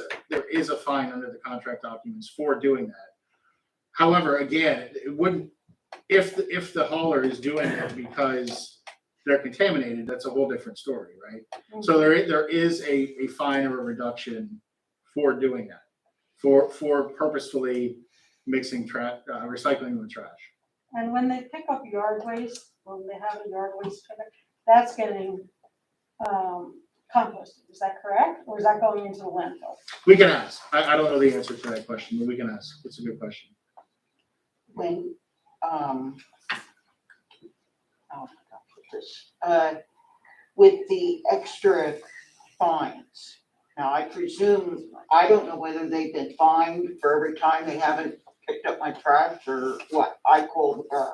Speaker 6: a fine under the contract documents for doing that. However, again, it wouldn't, if the hauler is doing it because they're contaminated, that's a whole different story, right? So there is a fine or a reduction for doing that, for purposefully mixing recycling with trash.
Speaker 7: And when they pick up yard waste, when they have a yard waste pickup, that's getting composted, is that correct? Or is that going into the landfill?
Speaker 6: We can ask. I don't know the answer to that question, but we can ask. It's a good question.
Speaker 5: When, with the extra fines, now I presume, I don't know whether they've been fined for every time they haven't picked up my trash or what, I call the borough.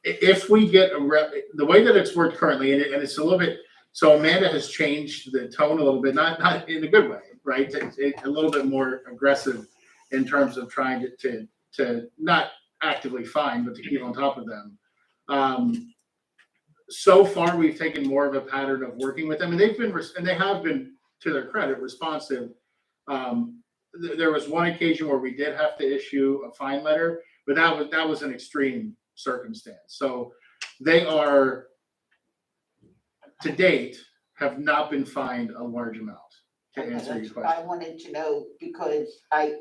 Speaker 6: If we get the way that it's worked currently, and it's a little bit, so Amanda has changed the tone a little bit, not in a good way, right? It's a little bit more aggressive in terms of trying to not actively fine, but to keep on top of them. So far, we've taken more of a pattern of working with them, and they have been, to their credit, responsive. There was one occasion where we did have to issue a fine letter, but that was an extreme circumstance. So they are, to date, have not been fined a large amount, to answer your question.
Speaker 5: I wanted to know, because I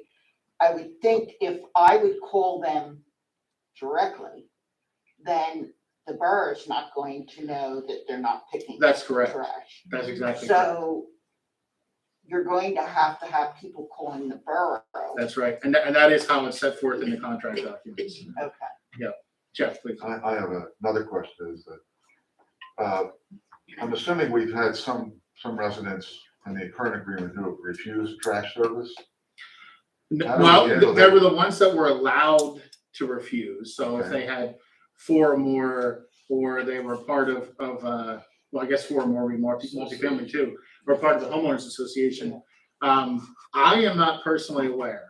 Speaker 5: would think if I would call them directly, then the borough's not going to know that they're not picking up
Speaker 6: That's correct.
Speaker 5: trash.
Speaker 6: That's exactly correct.
Speaker 5: So you're going to have people calling the borough.
Speaker 6: That's right, and that is how it's set forth in the contract documents.
Speaker 5: Okay.
Speaker 6: Yeah, Jeff, please.
Speaker 16: I have another question, is that, I'm assuming we've had some residents in the current agreement who have refused trash service.
Speaker 6: Well, there were the ones that were allowed to refuse, so if they had 4 or more, or they were part of well, I guess 4 or more would be multifamily too, or part of the homeowners association. I am not personally aware,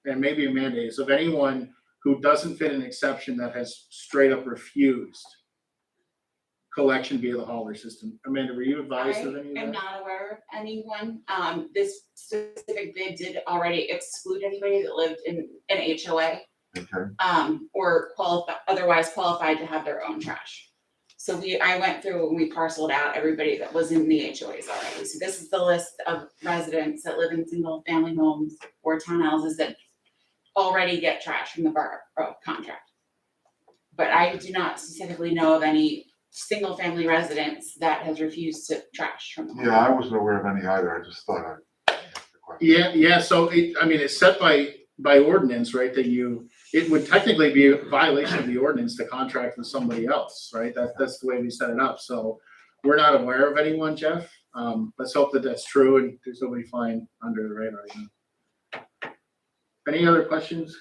Speaker 6: and maybe Amanda is, of anyone who doesn't fit an exception that has straight up refused collection via the hauler system. Amanda, were you advised of any of that?
Speaker 3: I am not aware of anyone. This specific bid did already exclude anybody that lived in an HOA.
Speaker 16: Okay.
Speaker 3: Or otherwise qualified to have their own trash. So I went through and we parceled out everybody that was in the HOAs already. So this is the list of residents that live in single family homes or townhouses that already get trash from the borough contract. But I do not specifically know of any single family residents that has refused to trash from the home.
Speaker 16: Yeah, I wasn't aware of any either, I just thought I'd ask the question.
Speaker 6: Yeah, so it's set by ordinance, right, that it would technically be a violation of the ordinance to contract with somebody else, right? That's the way we set it up, so we're not aware of anyone, Jeff. Let's hope that that's true and there's nobody flying under the radar, you know. Any other questions?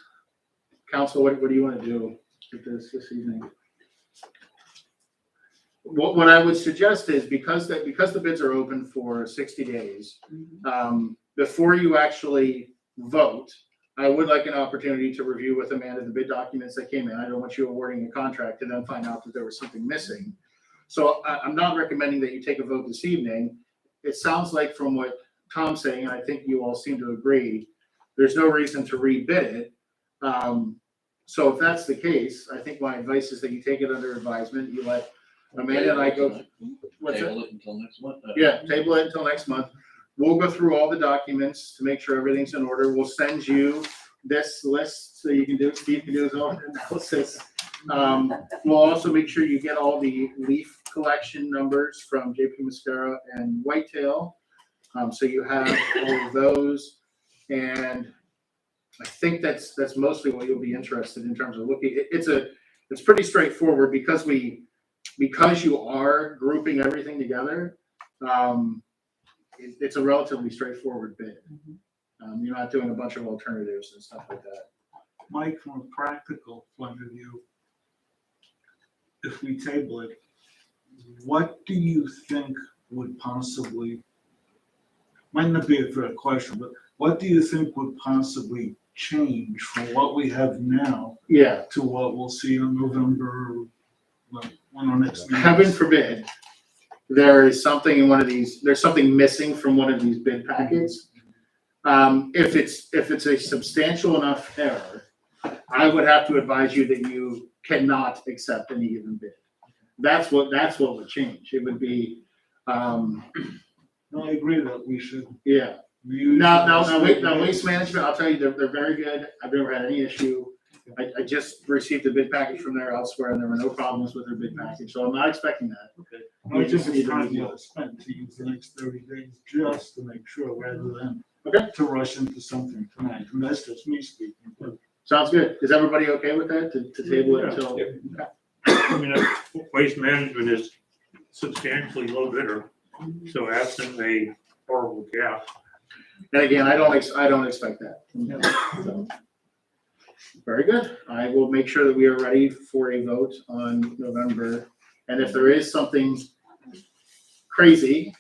Speaker 6: Council, what do you want to do with this evening? What I would suggest is, because the bids are open for 60 days, before you actually vote, I would like an opportunity to review with Amanda the bid documents that came in. I don't want you awarding a contract and then find out that there was something missing. So I'm not recommending that you take a vote this evening. It sounds like from what Tom's saying, and I think you all seem to agree, there's no reason to rebid it. So if that's the case, I think my advice is that you take it under advisement. You let Amanda and I go. What's
Speaker 12: Table
Speaker 6: that?
Speaker 12: it until next month.
Speaker 6: Yeah, table it until next month. We'll go through all the documents to make sure everything's in order. We'll send you this list so you can do, Steve can do his own analysis. We'll also make sure you get all the leaf collection numbers from JP Mascara and Whitetail. So you have all of those. And I think that's mostly what you'll be interested in terms of looking. It's pretty straightforward because you are grouping everything together. It's a relatively straightforward bid. You're not doing a bunch of alternatives and stuff like that.
Speaker 8: Mike, from a practical point of view, if we table it, what do you think would possibly, might not be a fair question, but what do you think would possibly change from what we have now
Speaker 6: Yeah,
Speaker 8: to what we'll see on November, when our next meeting.
Speaker 6: heaven forbid, there is something in one of these, there's something missing from one of these bid packets. If it's a substantial enough error, I would have to advise you that you cannot accept any given bid. That's what would change. It would be,
Speaker 8: No, I agree that we should
Speaker 6: yeah.
Speaker 8: use.
Speaker 6: Now, waste management, I'll tell you, they're very good. I've never had any issue. I just received a bid package from there elsewhere and there were no problems with their bid package, so I'm not expecting that.
Speaker 8: Okay.
Speaker 6: We
Speaker 8: I just
Speaker 6: need
Speaker 8: need
Speaker 6: to
Speaker 8: time
Speaker 6: review
Speaker 8: well spent to use the next 30 days just to make sure rather than
Speaker 6: Okay.
Speaker 8: to rush into something tonight. And that's just me speaking. But
Speaker 6: Sounds good. Is everybody okay with that, to table it until?
Speaker 1: I mean, waste management is substantially low bidder, so absent a horrible gap.
Speaker 6: And again, I don't expect that. So, very good. I will make sure that we are ready for a vote on November. And if there is something crazy,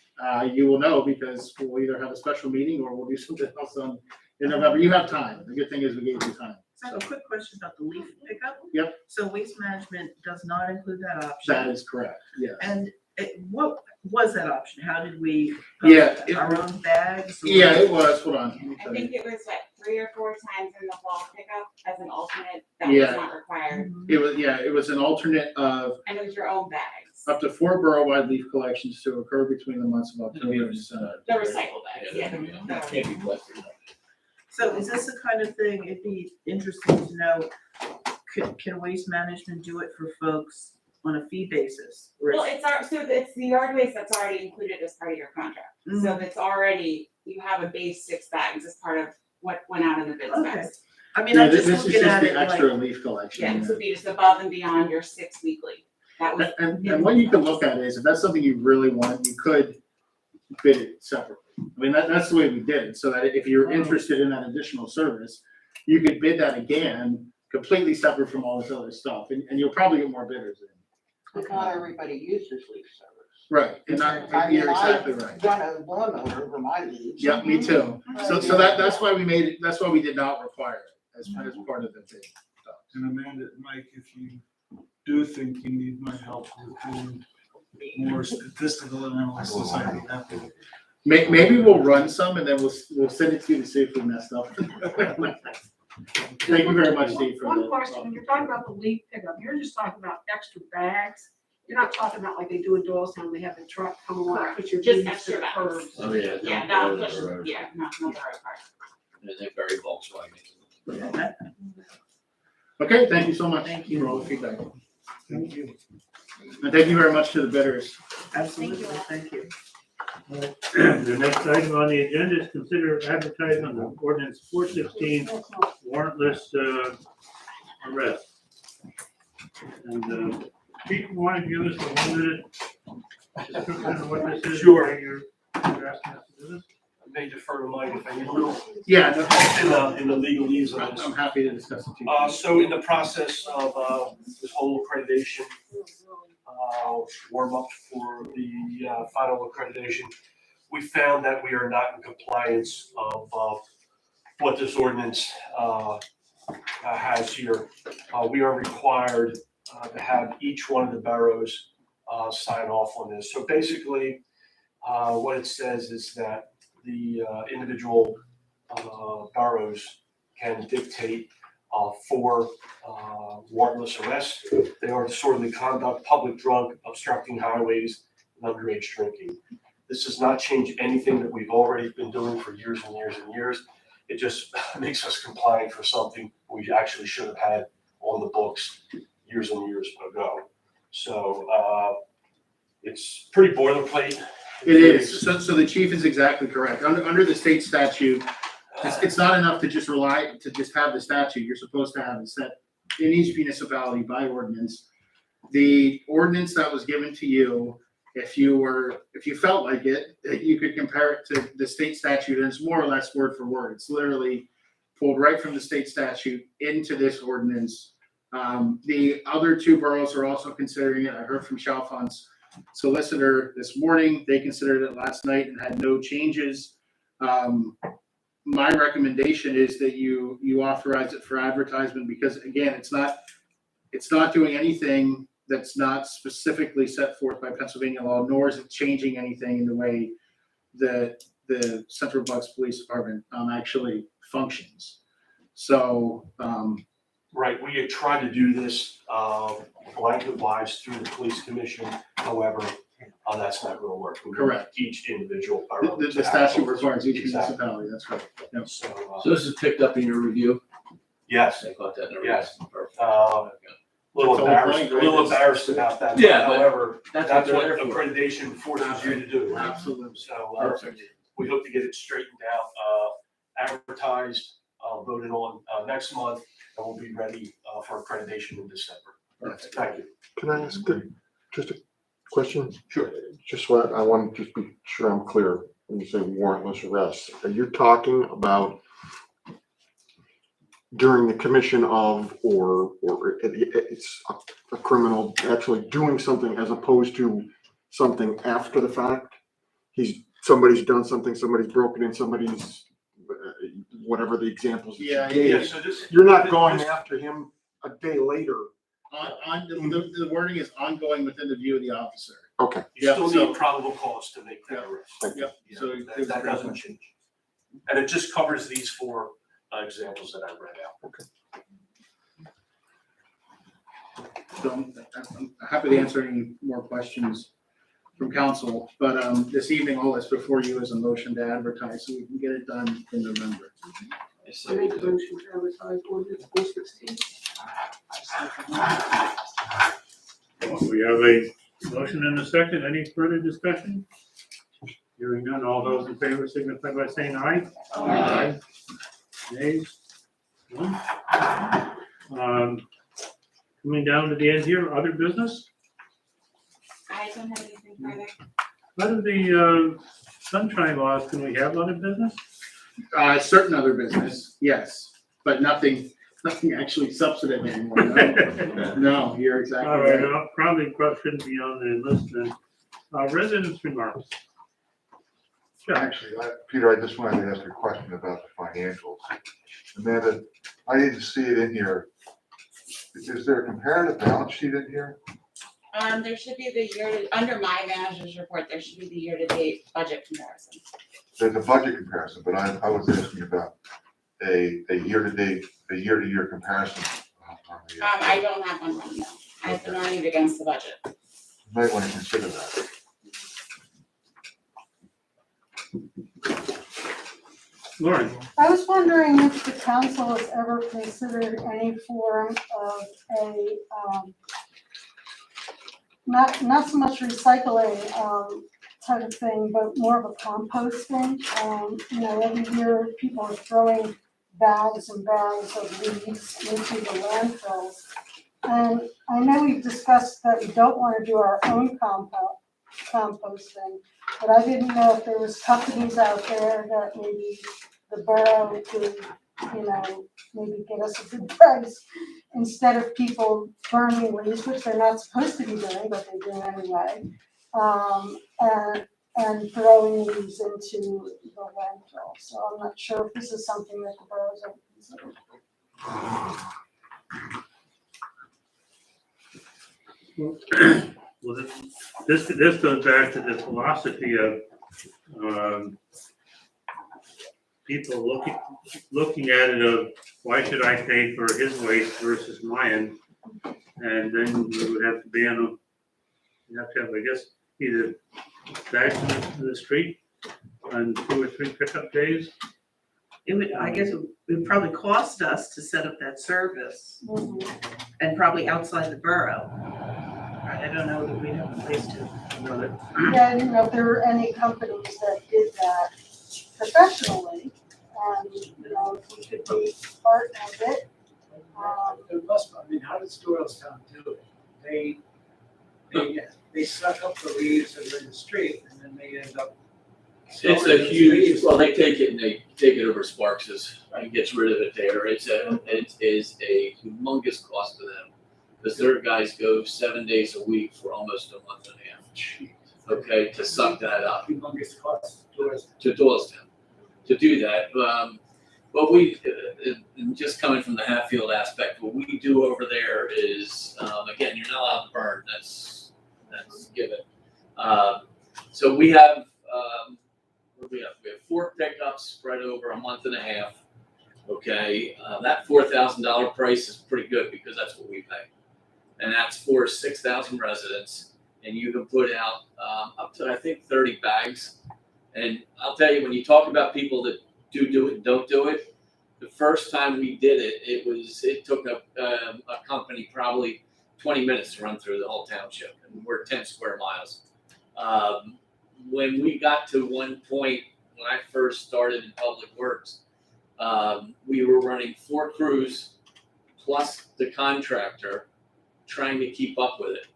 Speaker 6: you will know because we'll either have a special meeting or we'll do something else in November. You have time. The good thing is we gave you time.
Speaker 4: So I have a quick question about the leaf pickup.
Speaker 6: Yep.
Speaker 4: So waste management does not include that option.
Speaker 6: That is correct, yes.
Speaker 4: And what was that option? How did we?
Speaker 6: Yeah, it-
Speaker 4: Our own bags? or-
Speaker 6: Yeah, it was. Hold on. Let me
Speaker 3: I
Speaker 6: tell you.
Speaker 3: think it was what, 3 or 4 times in the fall pickup as an alternate, that was
Speaker 6: Yeah.
Speaker 3: not required,
Speaker 6: It was an alternate of
Speaker 3: and it was your own bags,
Speaker 6: up to 4 borough-wide leaf collections to occur between the months of October and December.
Speaker 3: the recycle bags, yeah.
Speaker 12: That can't be plastic.
Speaker 4: So is this the kind of thing, it'd be interesting to know, can waste management do it for folks on a fee basis? Or
Speaker 3: Well,
Speaker 4: is-
Speaker 3: it's the yard waste that's already included as part of your contract, so it's already, you have a base 6 bags as part of what went out in the bid
Speaker 4: Okay.
Speaker 3: specs.
Speaker 4: I mean,
Speaker 6: Yeah,
Speaker 4: I'm
Speaker 6: this
Speaker 4: just
Speaker 6: is
Speaker 4: looking
Speaker 6: just
Speaker 4: at
Speaker 6: the
Speaker 4: it like,
Speaker 6: extra leaf collection.
Speaker 3: Yeah, this would be just above and beyond your 6 weekly, that was.
Speaker 6: And what you can look at is, if that's something you really want, you could bid it separately. I mean, that's the way we did it, so that if you're interested in that additional service, you could bid that again, completely separate from all this other stuff, and you'll probably get more bidders in.
Speaker 5: But not everybody uses leaf service.
Speaker 6: Right, and you're exactly right.
Speaker 5: I've done a lawnmower over my leaves.
Speaker 6: Yeah, me too. So that's why we made it, that's why we did not require it as part of the bid.
Speaker 8: And Amanda, Mike, if you do think you need my help with doing more statistical analysis, I'd be happy.
Speaker 6: Maybe we'll run some and then we'll send it to you to see if we messed up. Thank you very much, Steve, for
Speaker 15: One
Speaker 6: that.
Speaker 15: question, when you're talking about the leaf pickup, you're just talking about extra bags. You're not talking about like they do in Doylestown, they have a truck come along, put your
Speaker 3: Just
Speaker 15: leaves
Speaker 3: extra
Speaker 15: to the
Speaker 3: bags.
Speaker 15: curb.
Speaker 12: Oh, yeah.
Speaker 3: Yeah, not push, yeah, not the road part.
Speaker 12: And they're very Volkswagen.
Speaker 6: Okay, thank you so much
Speaker 4: Thank you.
Speaker 6: for all the feedback.
Speaker 8: Thank you.
Speaker 6: And thank you very much to the bidders.
Speaker 4: absolutely, thank you.
Speaker 1: The next item on the agenda is consider advertisement of ordinance 416 warrantless arrest. And Pete, you want to give us a 1-minute description of what this is?
Speaker 9: Sure.
Speaker 1: Why you're asking us to do this?
Speaker 9: I may defer to Mike if I need a little,
Speaker 6: Yeah, no,
Speaker 9: in the legalese of this.
Speaker 6: I'm happy to discuss it too.
Speaker 9: So in the process of this whole accreditation, warm up for the final accreditation, we found that we are not in compliance of what this ordinance has here. We are required to have each one of the boroughs sign off on this. So basically, what it says is that the individual boroughs can dictate for warrantless arrests. They are disorderly conduct, public drug, obstructing highways, and underage drinking. This does not change anything that we've already been doing for years and years and years. It just makes us compliant for something we actually should have had on the books years and years ago. So it's pretty boilerplate.
Speaker 6: It is. So the chief is exactly correct. Under the state statute, it's not enough to just have the statute. You're supposed to have it set in each municipality by ordinance. The ordinance that was given to you, if you felt like it, you could compare it to the state statute, and it's more or less word for word. It's literally pulled right from the state statute into this ordinance. The other 2 boroughs are also considering it. I heard from Chalfont's solicitor this morning. They considered it last night and had no changes. my recommendation is that you authorize it for advertisement, because again, it's not doing anything that's not specifically set forth by Pennsylvania law, nor is it changing anything in the way that the Central Bucks Police Department actually functions. So,
Speaker 9: Right, we had tried to do this blanket wise through the police commission, however, that's not gonna work. We want
Speaker 6: Correct.
Speaker 9: Each individual borough.
Speaker 6: the
Speaker 9: to
Speaker 6: statute
Speaker 9: have-
Speaker 6: requires each
Speaker 9: Exactly.
Speaker 6: municipality, that's right. Yep.
Speaker 9: So,
Speaker 12: So this is picked up in your review?
Speaker 9: yes,
Speaker 12: I caught that in the review.
Speaker 9: Yes.
Speaker 12: Perfect.
Speaker 9: little
Speaker 6: That's the whole
Speaker 9: embarrassed,
Speaker 6: point,
Speaker 9: a
Speaker 6: right?
Speaker 9: little embarrassed about that.
Speaker 12: Yeah, but
Speaker 9: However,
Speaker 12: that's
Speaker 9: that's
Speaker 12: what
Speaker 9: what
Speaker 12: they're there for.
Speaker 9: accreditation forces you to do.
Speaker 6: Absolutely.
Speaker 9: So,
Speaker 12: Perfect.
Speaker 9: we hope to get it straightened out, advertised, voted on, next month, and we'll be ready, for accreditation in December.
Speaker 6: Perfect.
Speaker 9: Thank you.
Speaker 17: Can I ask just a question?
Speaker 9: Sure.
Speaker 17: Just what, I want to just be sure I'm clear when you say warrantless arrests. Are you talking about during the commission of, or it's a criminal actually doing something as opposed to something after the fact? Somebody's done something, somebody's broken in, somebody's, whatever the examples that you
Speaker 6: Yeah,
Speaker 17: gave.
Speaker 9: Yeah, so this.
Speaker 17: You're not going after him a day later.
Speaker 6: On the wording is ongoing within the view of the officer.
Speaker 17: Okay.
Speaker 9: You still
Speaker 6: so-
Speaker 9: need probable cause to make that arrest.
Speaker 6: Yep,
Speaker 9: Yeah,
Speaker 6: so
Speaker 9: that doesn't change. And it just covers these four examples that I read out.
Speaker 6: So I'm happy to answer any more questions from council, but this evening, all that's before you is a motion to advertise, so we can get it done in November.
Speaker 15: I make a motion to advertise ordinance 416.
Speaker 1: We have a motion and a second. Any further discussion? Hearing none, all those in favor signify by saying aye. Aye. Nays? None? Coming down to the end here, other business?
Speaker 3: I don't have anything further.
Speaker 1: Under the sunshine laws, can we have other business?
Speaker 6: Certain other business, yes, but nothing actually substantive anymore. No, No, you're exactly
Speaker 1: All right,
Speaker 6: right.
Speaker 1: probably shouldn't be on the list then. Residents' remarks. Sure.
Speaker 16: Actually, Peter, I just wanted to ask a question about the financials. Amanda, I didn't see it in here. Is there a comparative balance sheet in here?
Speaker 3: There should be the under my manager's report, there should be the year-to-date budget comparison.
Speaker 16: There's a budget comparison, but I was asking about a year-to-date, a year-to-year comparison. On the,
Speaker 3: I don't have one right now. I've been running it against the budget.
Speaker 16: You might want to consider that.
Speaker 1: Lauren?
Speaker 7: I was wondering if the council has ever considered any form of a, not so much recycling, type of thing, but more of a composting. Every year people are throwing bags and bags of leaves into the landfills. And I know we've discussed that we don't want to do our own composting, but I didn't know if there was companies out there that maybe the borough could, maybe get us a good price instead of people burning leaves, which they're not supposed to be doing, but they do anyway. And throwing these into the landfill. So I'm not sure if this is something that the borough's ever considered.
Speaker 1: Well, this goes back to the philosophy of people looking at it of why should I pay for his waste versus mine? And then you would have to ban them. You have to have, I guess, either bags in the street on 2 or 3 pickup days.
Speaker 4: I guess it would probably cost us to set up that service
Speaker 7: Mhm.
Speaker 4: and probably outside the borough. I don't know that we'd have a place to run it.
Speaker 7: Yeah, I didn't know if there were any companies that did that professionally, and, if we could be part of it.
Speaker 14: There must, how does Doylestown do it? They suck up the leaves that are in the street and then they end up.
Speaker 12: It's a
Speaker 14: throwing those
Speaker 12: huge,
Speaker 14: leaves.
Speaker 12: well, they take it and they take it over Sparks's and gets rid of it there. It is a humongous cost to them. Because their guys go 7 days a week for almost a month and a half. Okay, to suck that up
Speaker 14: Humongous cost to us.
Speaker 12: to Doylestown. to do that. But we, just coming from the Hatfield aspect, what we do over there is, again, you're not allowed to burn, that's given. So we have, what do we have? We have 4 pickups spread over a month and a half. Okay, that $4,000 price is pretty good because that's what we pay. And that's for 6,000 residents. And you can put out up to, I think, 30 bags. And I'll tell you, when you talk about people that do it and don't do it, the first time we did it, it took a company probably 20 minutes to run through the whole township. And we're 10 square miles. When we got to one point, when I first started in public works, we were running 4 crews plus the contractor trying to keep up with it.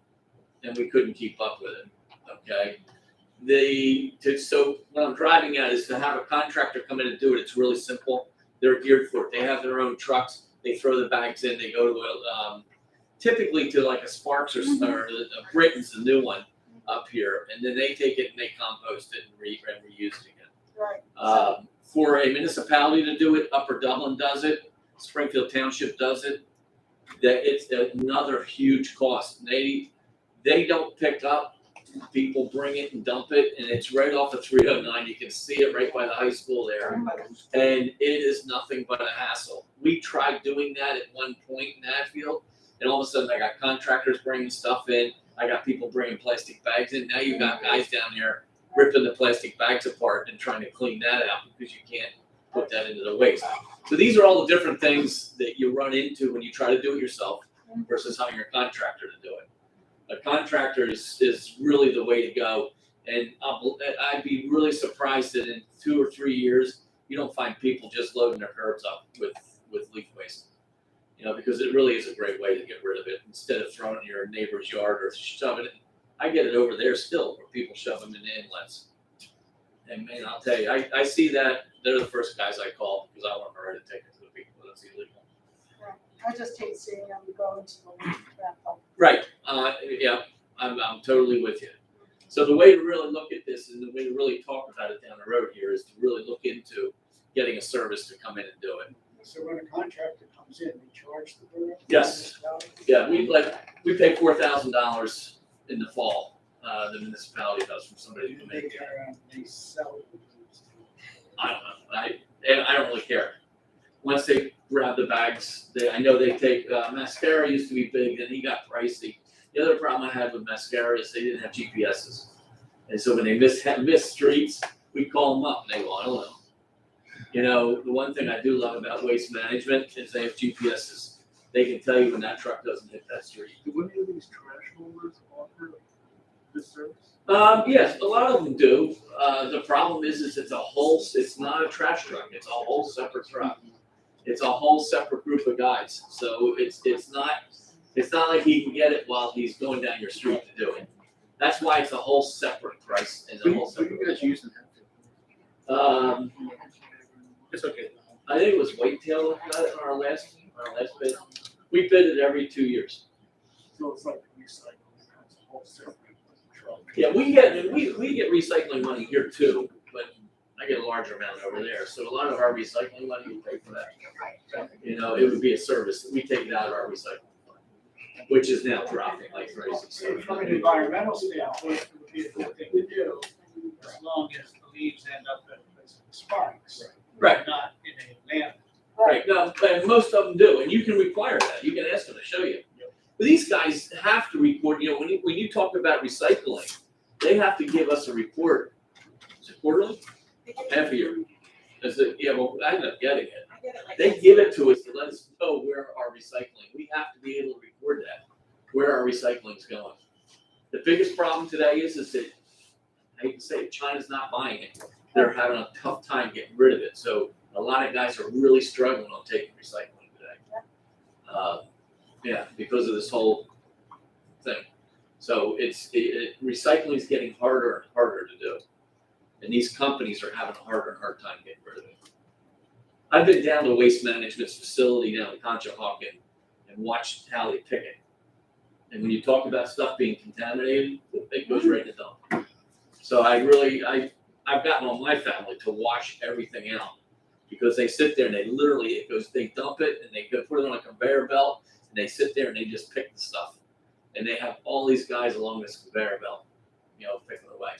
Speaker 12: And we couldn't keep up with it, okay? So what I'm driving at is to have a contractor come in and do it. It's really simple. They're geared for it. They have their own trucks. They throw the bags in. They go to typically to like a Sparks or a Britain's the new one up here, and then they take it and they compost it and reuse it again.
Speaker 7: Right.
Speaker 12: For a municipality to do it, Upper Dublin does it. Springfield Township does it. That it's another huge cost. They don't pick up. People bring it and dump it, and it's right off of 309. You can see it right by the high school there, and it is nothing but a hassle. We tried doing that at one point in Hatfield, and all of a sudden I got contractors bringing stuff in. I got people bringing plastic bags in. Now you've got guys down there ripping the plastic bags apart and trying to clean that out because you can't put that into the waste. So these are all the different things that you run into when you try to do it yourself versus hiring a contractor to do it. A contractor is really the way to go. And I'd be really surprised that in 2 or 3 years, you don't find people just loading their curbs up with leaf waste. You know, because it really is a great way to get rid of it instead of throwing it in your neighbor's yard or shoving it. I get it over there still where people shove them in the inlets. And man, I'll tell you, I see that. They're the first guys I call because I want to write a ticket to the people that's illegal.
Speaker 7: I just hate seeing them go into the landfill.
Speaker 12: Right. Yeah, I'm totally with you. So the way to really look at this and the way to really talk about it down the road here is to really look into getting a service to come in and do it.
Speaker 14: So when a contractor comes in, they charge the borough?
Speaker 12: Yes. Yeah, we pay $4,000 in the fall. The municipality does from somebody who
Speaker 14: They
Speaker 12: makes.
Speaker 14: turn around and they sell it.
Speaker 12: I don't know. I don't really care. Once they grab the bags, I know they take mascara used to be big, and he got pricey. The other problem I had with mascara is they didn't have GPSs, and so when they miss streets, we call them up and they go, I don't know. You know, the one thing I do love about waste management is they have GPSs. They can tell you when that truck doesn't hit that street.
Speaker 6: Do any of these trash haulers offer this service?
Speaker 12: Yes, a lot of them do. The problem is it's not a trash truck. It's a whole separate truck. It's a whole separate group of guys. So it's not like he can get it while he's going down your street to do it. That's why it's a whole separate price and a whole separate.
Speaker 6: What do you guys use in
Speaker 12: Um,
Speaker 6: It's okay.
Speaker 12: I think it was Whitetail that got it in our last bid. We bid it every 2 years.
Speaker 14: So it's like recycling, it's a whole separate truck.
Speaker 12: Yeah, we get recycling money here too, but I get a larger amount over there. So a lot of our recycling money we pay for that. You know, it would be a service. We take it out of our recycling fund, which is now dropping like crazy. So
Speaker 14: From an environmental standpoint, it would be a good thing to do, as long as the leaves end up in sparks.
Speaker 12: Right.
Speaker 14: Not in a landfill.
Speaker 12: Right, no, and most of them do, and you can require that. You can ask them to show you. But these guys have to report. You know, when you talk about recycling, they have to give us a report. Is it quarterly? Half a year. Well, I end up getting it. They give it to us to let us know where our recycling. We have to be able to record that, where our recycling's going. The biggest problem today is that I hate to say it, China's not buying it. They're having a tough time getting rid of it. So a lot of guys are really struggling on taking recycling today. Yeah, because of this whole thing. So recycling is getting harder and harder to do. And these companies are having a harder and harder time getting rid of it. I've been down to Waste Management's facility down in Conshohocken and watched how they pick it. And when you talk about stuff being contaminated, it goes right in the dump. So I've gotten all my family to wash everything out. Because they sit there and they literally, they dump it and they put it on a conveyor belt and they sit there and they just pick the stuff. And they have all these guys along this conveyor belt, picking away.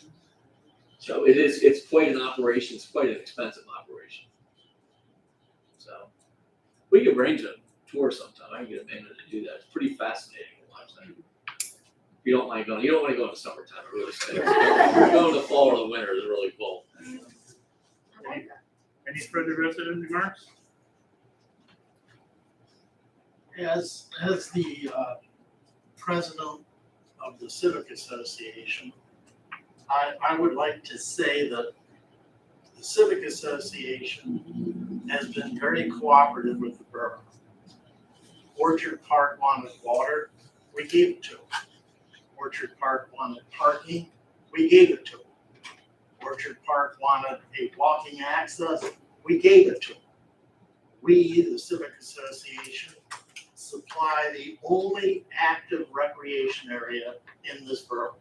Speaker 12: So it's quite an operation, it's quite an expensive operation. So, we could arrange a tour sometime, I can get Amanda to do that, it's pretty fascinating to watch that. If you don't mind going, you don't wanna go in the summertime, it really stinks. If you're going in the fall or the winter, it's really cool.
Speaker 1: Any further resident remarks?
Speaker 18: As the president of the Civic Association, I would like to say that the Civic Association has been very cooperative with the borough. Orchard Park wanted water, we gave it to them. Orchard Park wanted parking, we gave it to them. Orchard Park wanted a walking access, we gave it to them. We, the Civic Association, supply the only active recreation area in this borough.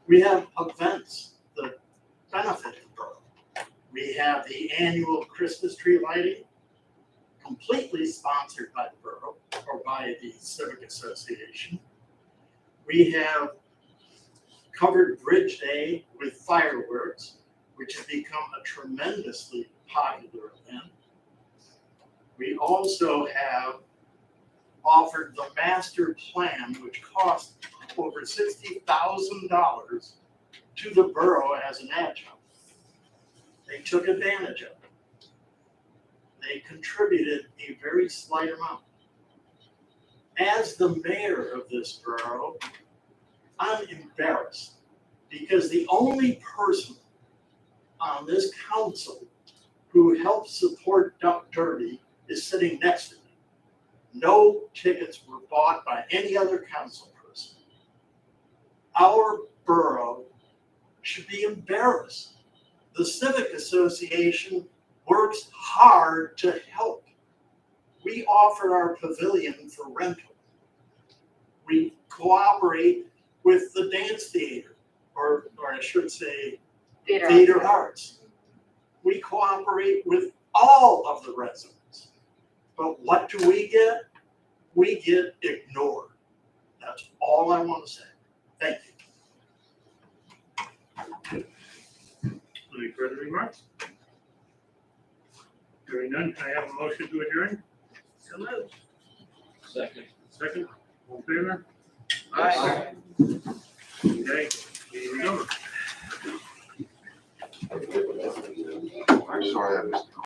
Speaker 18: We have events that benefit the borough. We have the annual Christmas tree lighting, completely sponsored by the borough or by the Civic Association. We have Covered Bridge Day with fireworks, which has become a tremendously popular event. We also have offered the master plan, which cost over $60,000 to the borough as an adjunct. They took advantage of it. They contributed a very slight amount. As the mayor of this borough, I'm embarrassed because the only person on this council who helped support Duck Derby is sitting next to me. No tickets were bought by any other council person. Our borough should be embarrassed. The Civic Association works hard to help. We offer our pavilion for rental. We cooperate with the dance theater, or I should say, theater arts. We cooperate with all of the residents. But what do we get? We get ignored. That's all I want to say. Thank you.
Speaker 1: Any further remarks? Hearing none, can I have a motion to adjourn?
Speaker 4: So moved.
Speaker 12: Second.
Speaker 1: Second, all in favor?
Speaker 4: Aye.